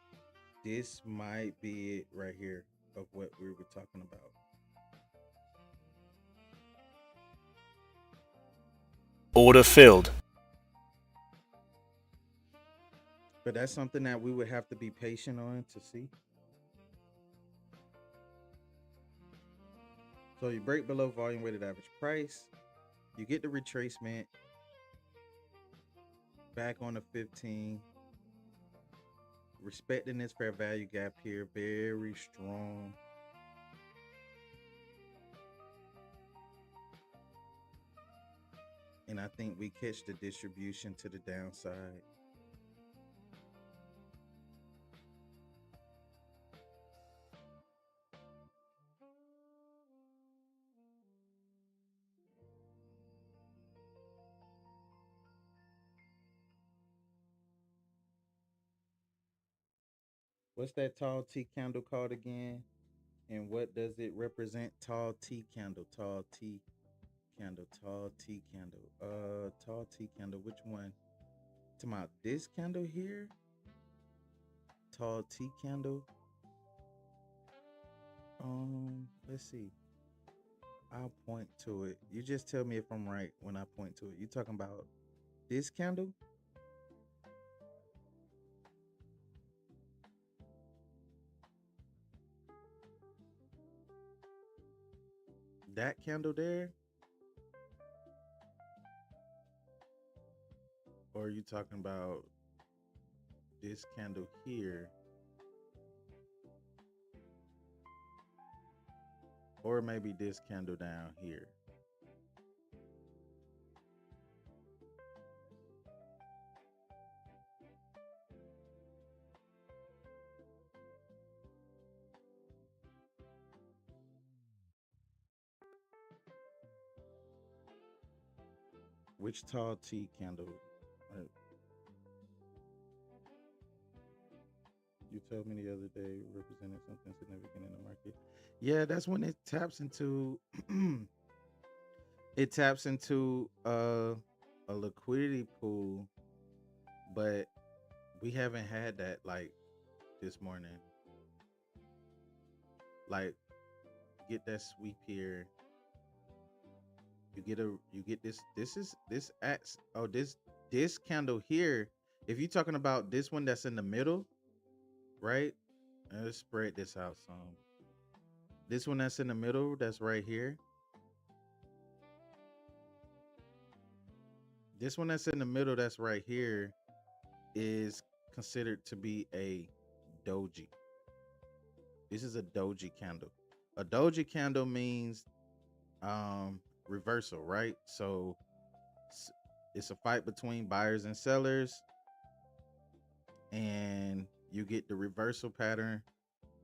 this might be it right here of what we were talking about. Order filled. But that's something that we would have to be patient on to see. So you break below volume weighted average price. You get the retracement back on the 15. Respecting this fair value gap here, very strong. And I think we catch the distribution to the downside. What's that tall T candle called again? And what does it represent? Tall T candle, tall T candle, tall T candle. Tall T candle, which one? Talking about this candle here? Tall T candle. Let's see. I'll point to it. You just tell me if I'm right when I point to it. You talking about this candle? That candle there? Or are you talking about this candle here? Or maybe this candle down here? Which tall T candle? told me the other day represented something significant in the market. Yeah, that's when it taps into it taps into a liquidity pool, but we haven't had that like this morning. Like, get that sweep here. You get this acts oh this candle here. If you're talking about this one that's in the middle, right? Let's spread this out some. This one that's in the middle, that's right here. This one that's in the middle, that's right here, is considered to be a doji. This is a doji candle. A doji candle means reversal, right? So it's a fight between buyers and sellers, and you get the reversal pattern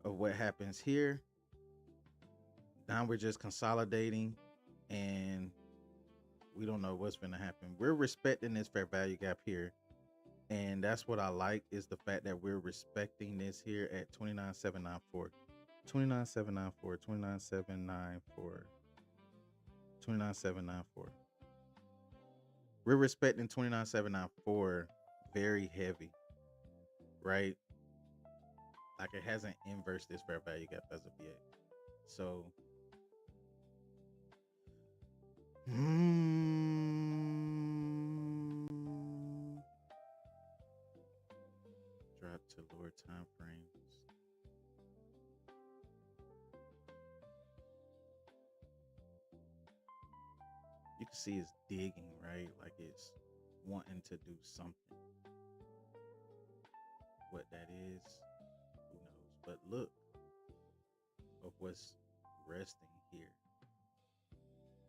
of what happens here. Now we're just consolidating, and we don't know what's going to happen. We're respecting this fair value gap here, and that's what I like, is the fact that we're respecting this here at 29,794, 29,794, 29,794, 29,794. We're respecting 29,794 very heavy, right? Like, it hasn't inversed this fair value gap as of yet. So drop to lower time frames. You can see it's digging, right? Like it's wanting to do something. What that is, who knows? But look of what's resting here.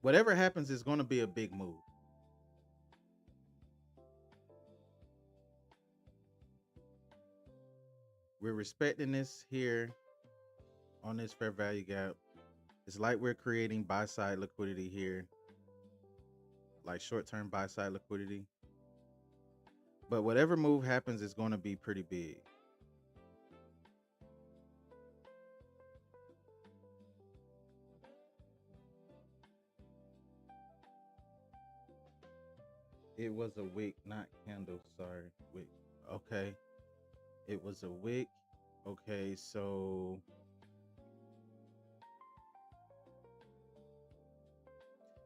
Whatever happens is going to be a big move. We're respecting this here on this fair value gap. It's like we're creating buy side liquidity here, like short-term buy side liquidity. But whatever move happens is going to be pretty big. It was a wick, not candle. Sorry, wick. Okay. It was a wick. Okay, so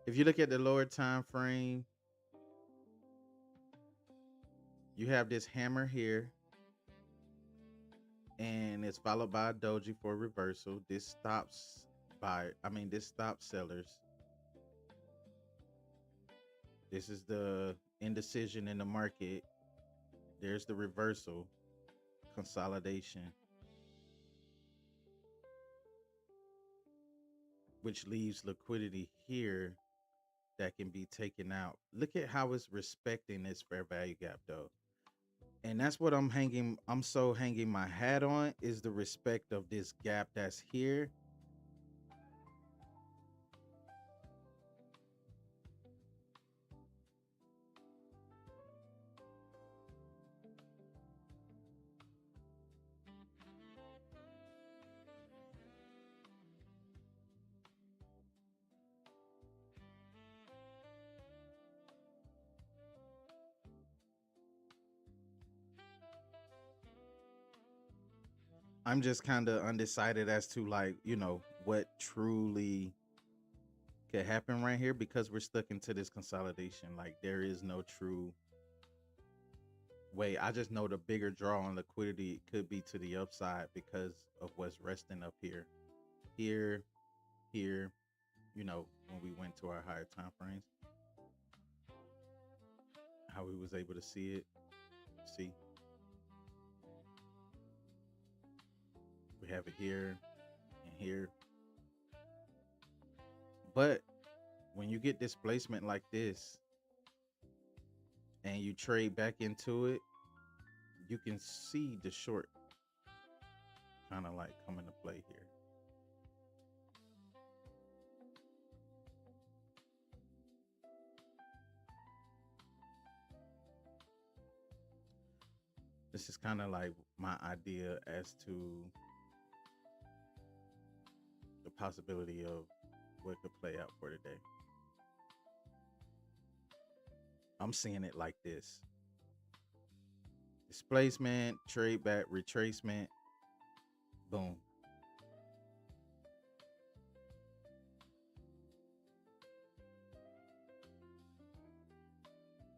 if you look at the lower time frame, you have this hammer here, and it's followed by a doji for reversal. This stops this stops sellers. This is the indecision in the market. There's the reversal, consolidation, which leaves liquidity here that can be taken out. Look at how it's respecting this fair value gap though. And that's what I'm hanging my hat on, is the respect of this gap that's here. I'm just kind of undecided as to, like, what truly could happen right here, because we're stuck into this consolidation. Like, there is no true way. I just know the bigger draw on liquidity could be to the upside because of what's resting up here, here, when we went to our higher time frames, how we was able to see it. See, we have it here and here. But when you get displacement like this and you trade back into it, you can see the short kind of like come into play here. This is kind of like my idea as to the possibility of what could play out for today. I'm seeing it like this: displacement, trade back, retracement, boom.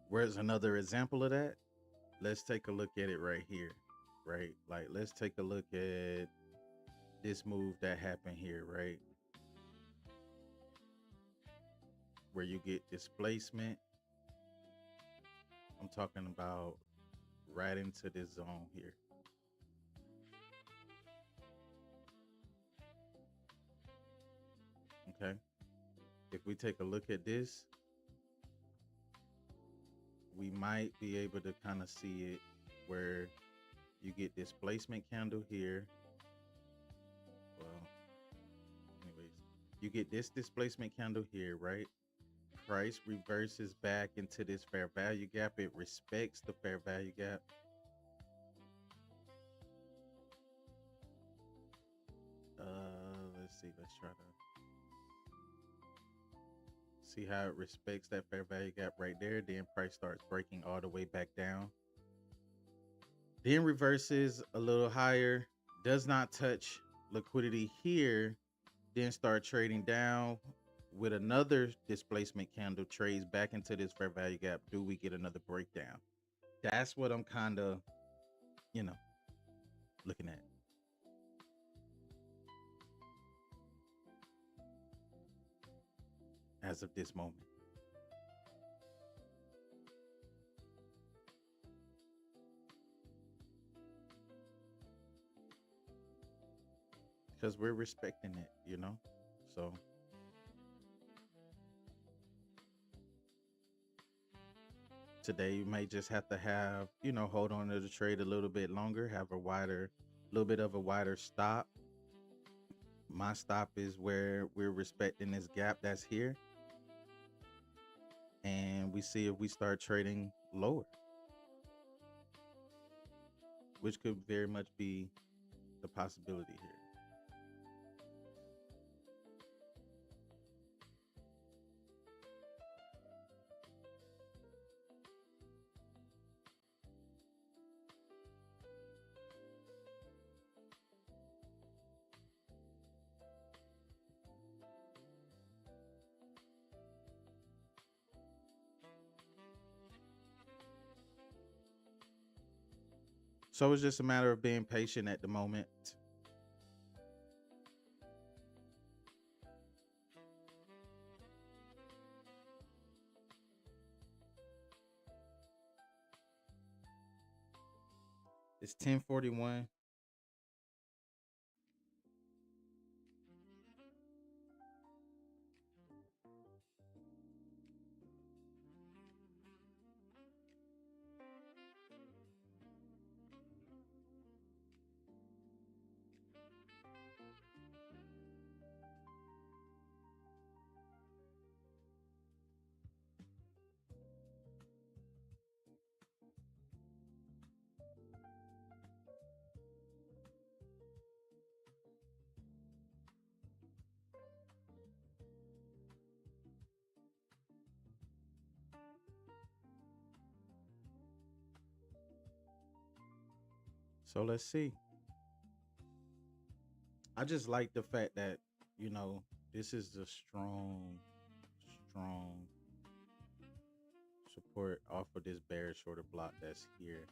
Where's another example of that? Let's take a look at it right here, right? Like, let's take a look at this move that happened here, right? Where you get displacement. I'm talking about right into this zone here. Okay. If we take a look at this, we might be able to kind of see it where you get displacement candle here. Well, anyways, you get this displacement candle here, right? Price reverses back into this fair value gap. It respects the fair value gap. Let's see. Let's try to see how it respects that fair value gap right there. Then price starts breaking all the way back down. Then reverses a little higher. Does not touch liquidity here. Then start trading down with another displacement candle, trades back into this fair value gap. Do we get another breakdown? That's what I'm kind of, looking at. As of this moment. Because we're respecting it, So today you may just have to have, hold on to the trade a little bit longer, have little bit of a wider stop. My stop is where we're respecting this gap that's here. And we see if we start trading lower, which could very much be the possibility here. So it's just a matter of being patient at the moment. It's 10:41. So let's see. I just like the fact that, this is a strong support off of this bearish order block that's here,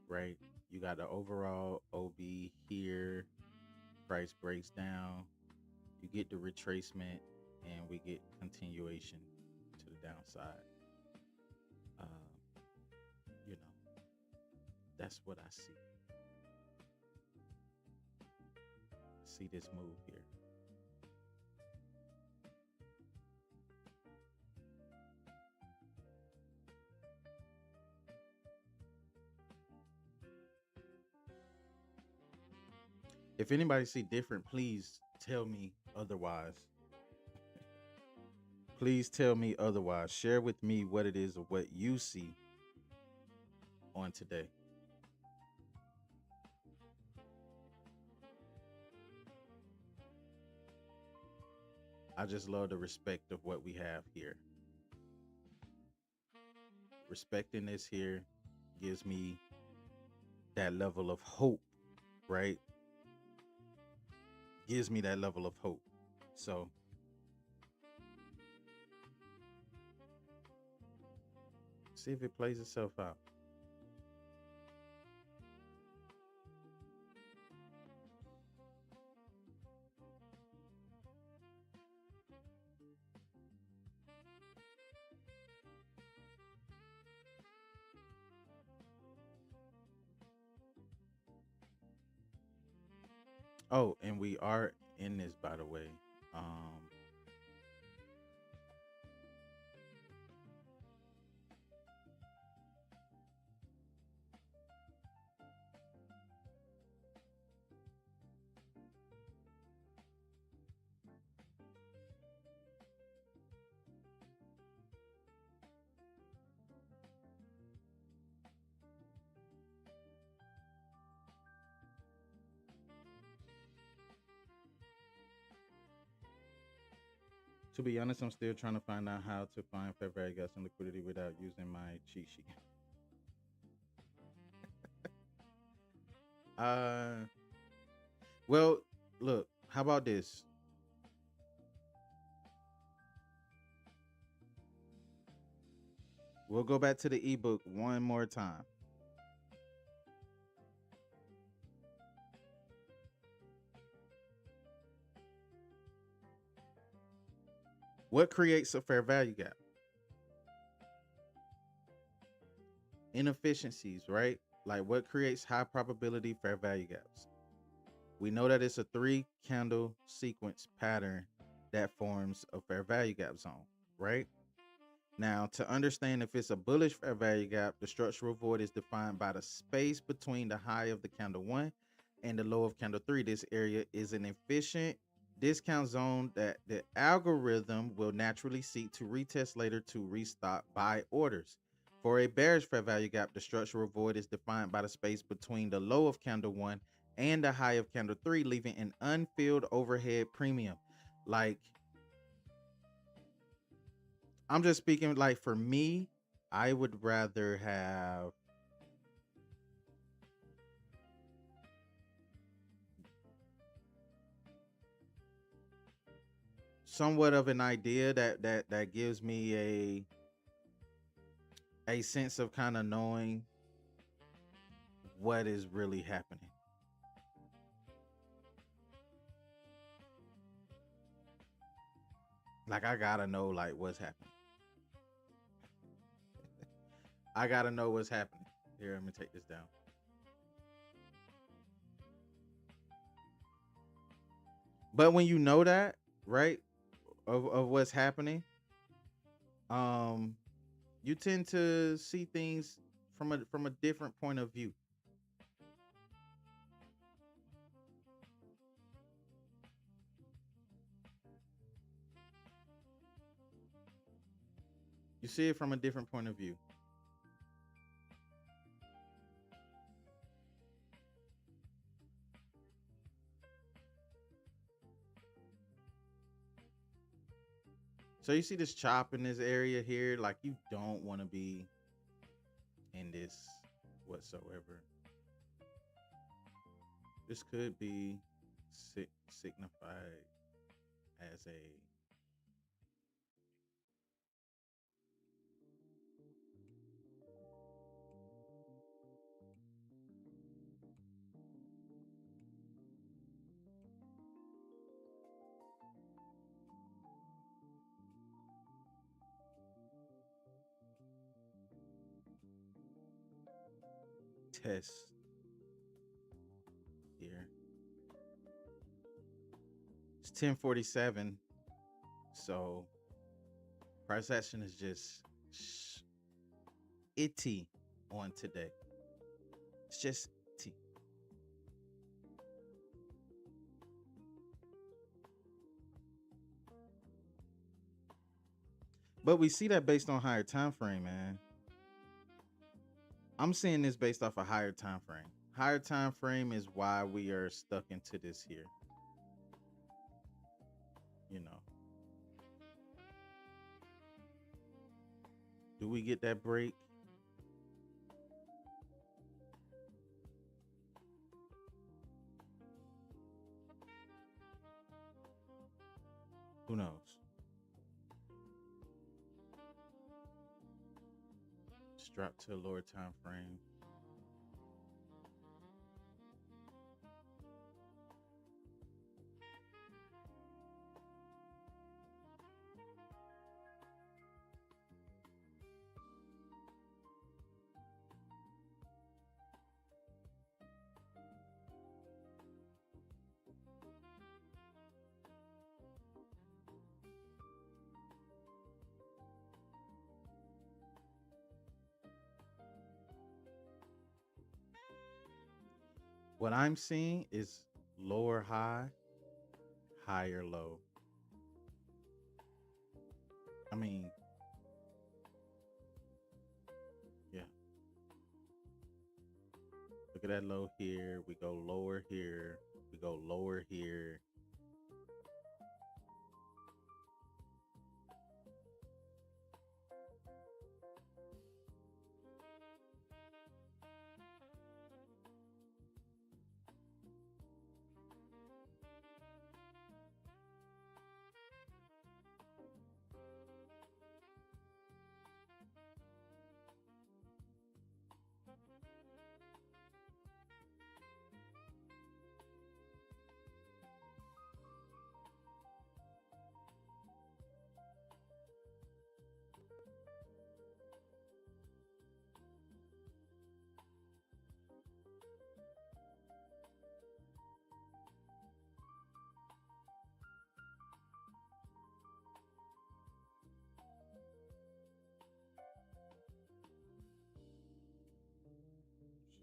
right? You got the overall OB here. Price breaks down. You get the retracement, and we get continuation to the downside. You know, that's what I see. See this move here. If anybody see different, please tell me otherwise. Please tell me otherwise. Share with me what it is or what you see on today. I just love the respect of what we have here. Respecting this here gives me that level of hope, right? Gives me that level of hope. So see if it plays itself out. Oh, and we are in this, by the way. Um, to be honest, I'm still trying to find out how to find fair value gaps and liquidity without using my cheat sheet. Uh, well, look, how about this? We'll go back to the ebook one more time. What creates a fair value gap? Inefficiencies, right? Like what creates high probability fair value gaps? We know that it's a 3 candle sequence pattern that forms a fair value gap zone, right? Now, to understand if it's a bullish fair value gap, the structural void is defined by the space between the high of the candle 1 and the low of candle 3. This area is an efficient discount zone that the algorithm will naturally seek to retest later to restock buy orders. For a bearish fair value gap, the structural void is defined by the space between the low of candle 1 and the high of candle 3, leaving an unfilled overhead premium. Like, I'm just speaking, like, for me, I would rather have somewhat of an idea that gives me a sense of kind of knowing what is really happening. Like, I gotta know like what's happening. I gotta know what's happening. Here, let me take this down. But when you know that, right, of what's happening, um, you tend to see things from a different point of view. You see it from a different point of view. So you see this chop in this area here, like you don't want to be in this whatsoever. This could be signified as a test here. It's 10:47, so price action is just itty on today. It's just itty. But we see that based on higher time frame, man. I'm seeing this based off a higher time frame. Higher time frame is why we are stuck into this here. You know. Do we get that break? Who knows? Just drop to a lower time frame. What I'm seeing is lower high, higher low. I mean, yeah. Look at that low here. We go lower here. We go lower here.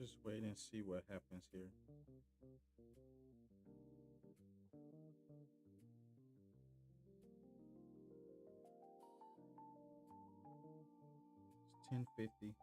Just wait and see what happens here. It's 10:50.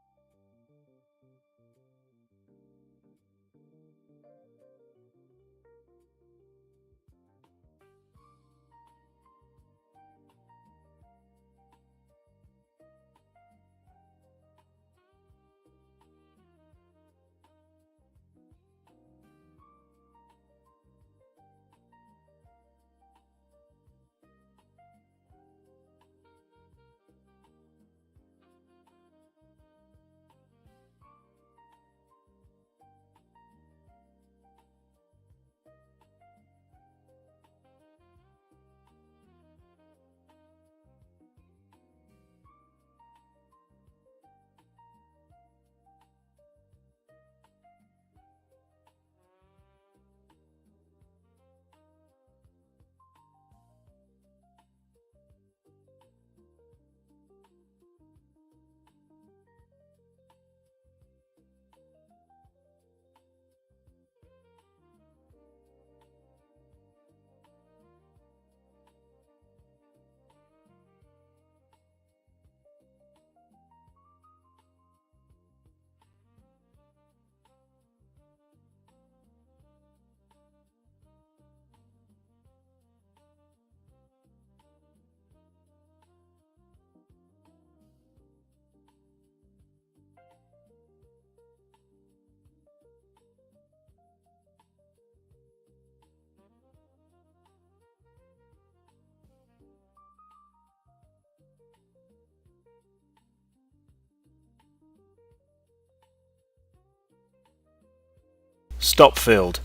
Stop filled.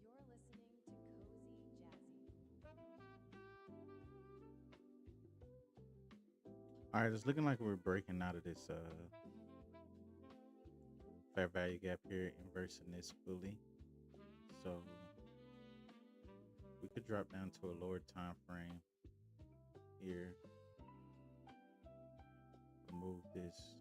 You're listening to Cozy Jazzy. All right, it's looking like we're breaking out of this fair value gap here, inversing this fully. So we could drop down to a lower time frame here. Remove this.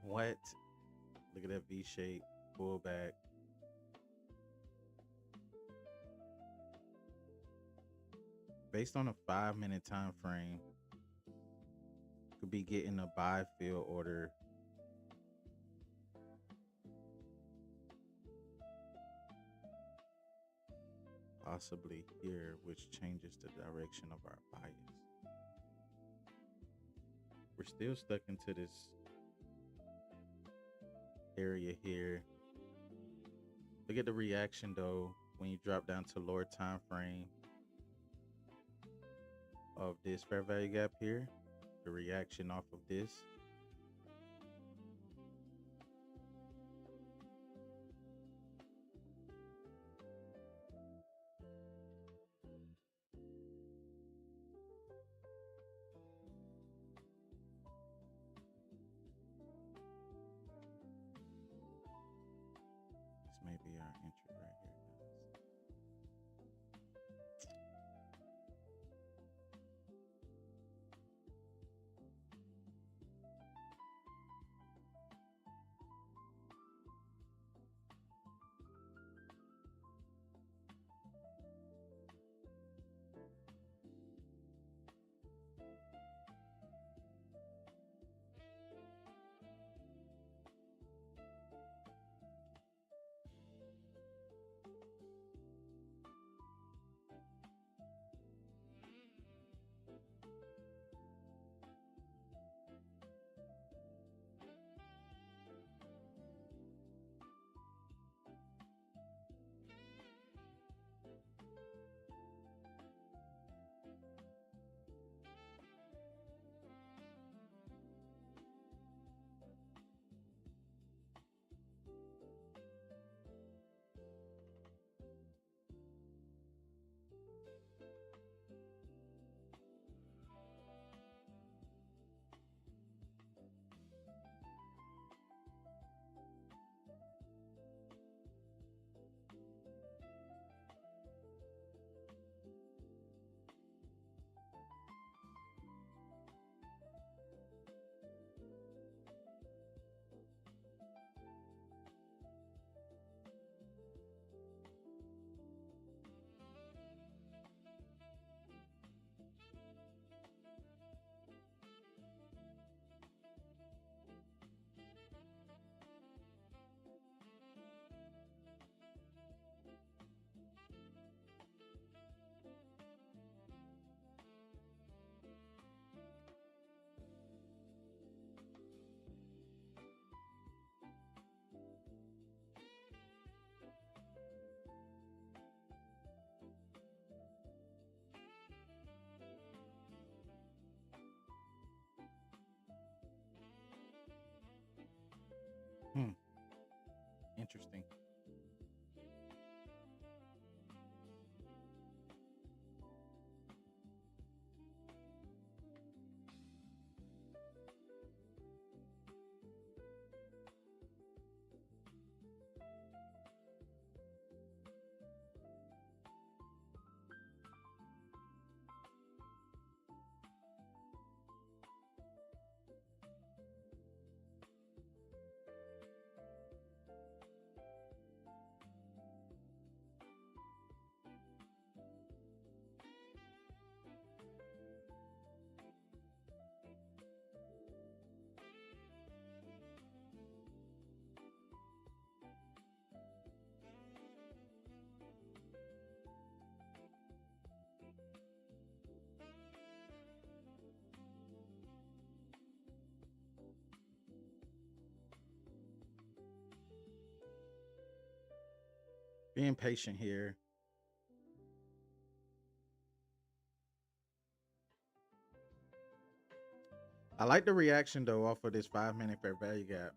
What? Look at that V shape, pull back. Based on a 5-minute time frame, could be getting a buy fill order possibly here, which changes the direction of our bias. We're still stuck into this area here. Look at the reaction though when you drop down to lower time frame of this fair value gap here, the reaction off of this. This may be our entry right here, guys. Interesting. Being patient here. I like the reaction though off of this 5-minute fair value gap.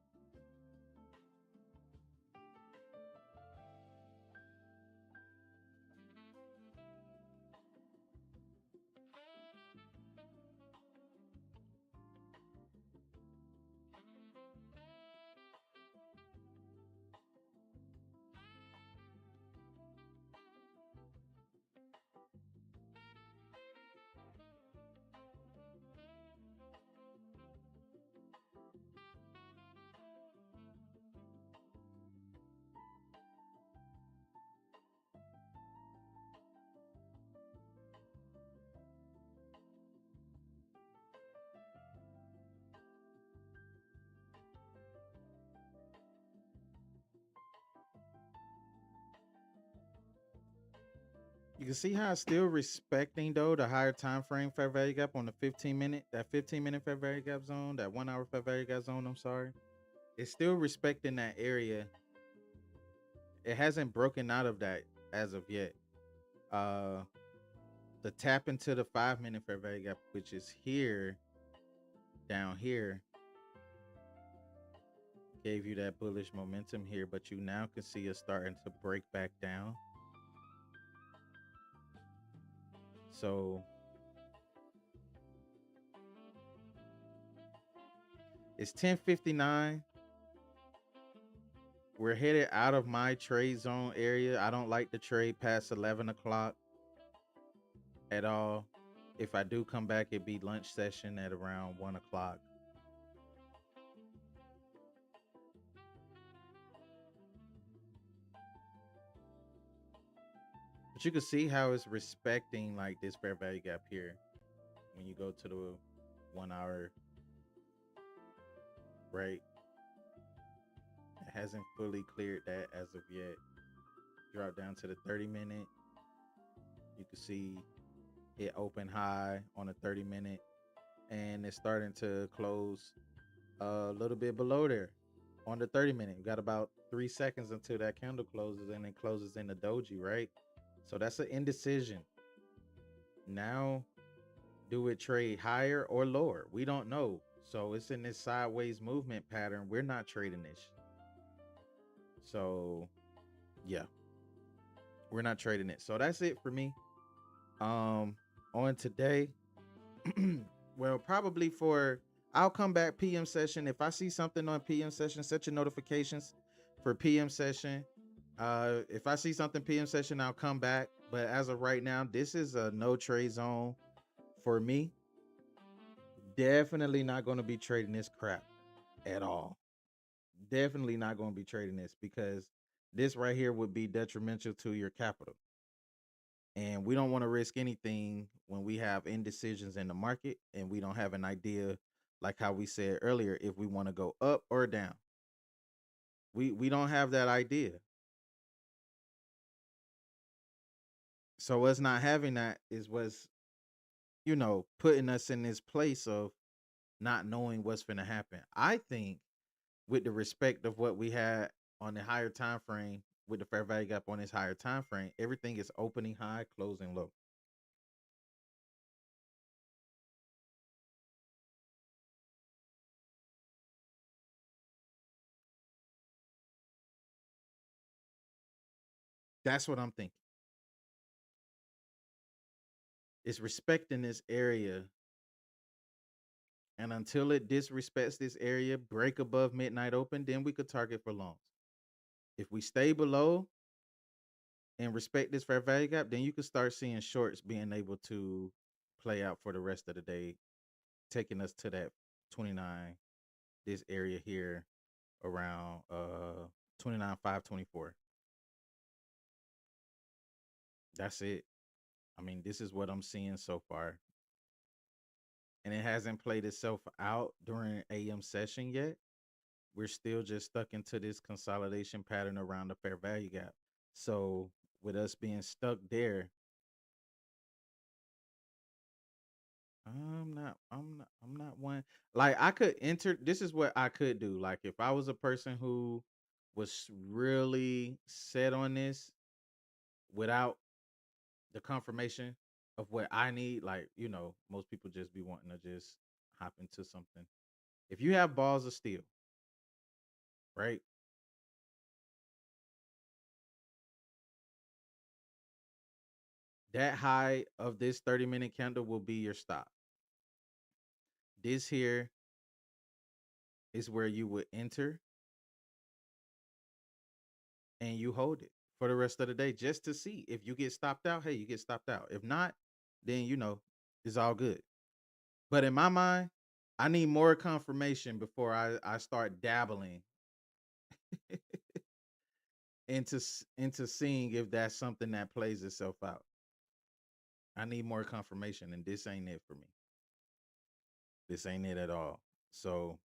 You can see how it's still respecting though the higher time frame fair value gap on the 15-minute, that 15-minute fair value gap zone, that 1 hour fair value gap zone. I'm sorry, it's still respecting that area. It hasn't broken out of that as of yet. The tap into the 5-minute fair value gap, which is here, down here, gave you that bullish momentum here, but you now can see it starting to break back down. So it's 10:59. We're headed out of my trade zone area. I don't like to trade past 11 o'clock at all. If I do come back, it'd be lunch session at around 1 o'clock. But you can see how it's respecting like this fair value gap here when you go to the 1 hour, right? It hasn't fully cleared that as of yet. Drop down to the 30-minute. You can see it open high on the 30-minute, and it's starting to close a little bit below there on the 30-minute. We got about 3 seconds until that candle closes, and it closes in the doji, right? So that's an indecision. Now, do it trade higher or lower? We don't know. So it's in this sideways movement pattern. We're not trading this. So yeah, we're not trading it. So that's it for me. On today, well, probably for I'll come back PM session. If I see something on PM session, set your notifications for PM session. If I see something PM session, I'll come back. But as of right now, this is a no trade zone for me. Definitely not going to be trading this crap at all. Definitely not going to be trading this, because this right here would be detrimental to your capital. And we don't want to risk anything when we have indecisions in the market and we don't have an idea, like how we said earlier, if we want to go up or down. We don't have that idea. So us not having that is what's, putting us in this place of not knowing what's going to happen. I think with the respect of what we had on the higher time frame, with the fair value gap on this higher time frame, everything is opening high, closing low. That's what I'm thinking. It's respecting this area, and until it disrespects this area, break above midnight open, then we could target for longs. If we stay below and respect this fair value gap, then you could start seeing shorts being able to play out for the rest of the day, taking us to that 29, this area here around 29,524. That's it. I mean, this is what I'm seeing so far. And it hasn't played itself out during AM session yet. We're still just stuck into this consolidation pattern around the fair value gap. So with us being stuck there, I'm not one. Like, I could enter, this is what I could do. Like, if I was a person who was really set on this without the confirmation of what I need, like, most people just be wanting to just hop into something. If you have balls of steel, right? That high of this 30-minute candle will be your stop. This here is where you would enter and you hold it for the rest of the day, just to see if you get stopped out. Hey, you get stopped out. If not, then it's all good. But in my mind, I need more confirmation before I start dabbling into seeing if that's something that plays itself out. I need more confirmation, and this ain't it for me. This ain't it at all. So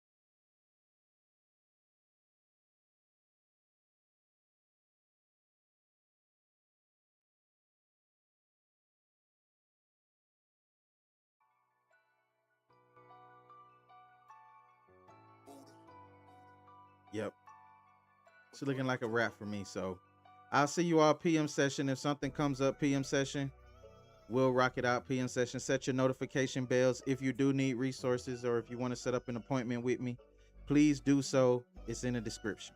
Yep. It's looking like a wrap for me. So I'll see you all PM session. If something comes up PM session, we'll rock it out PM session. Set your notification bells. If you do need resources or if you want to set up an appointment with me, please do so. It's in the description.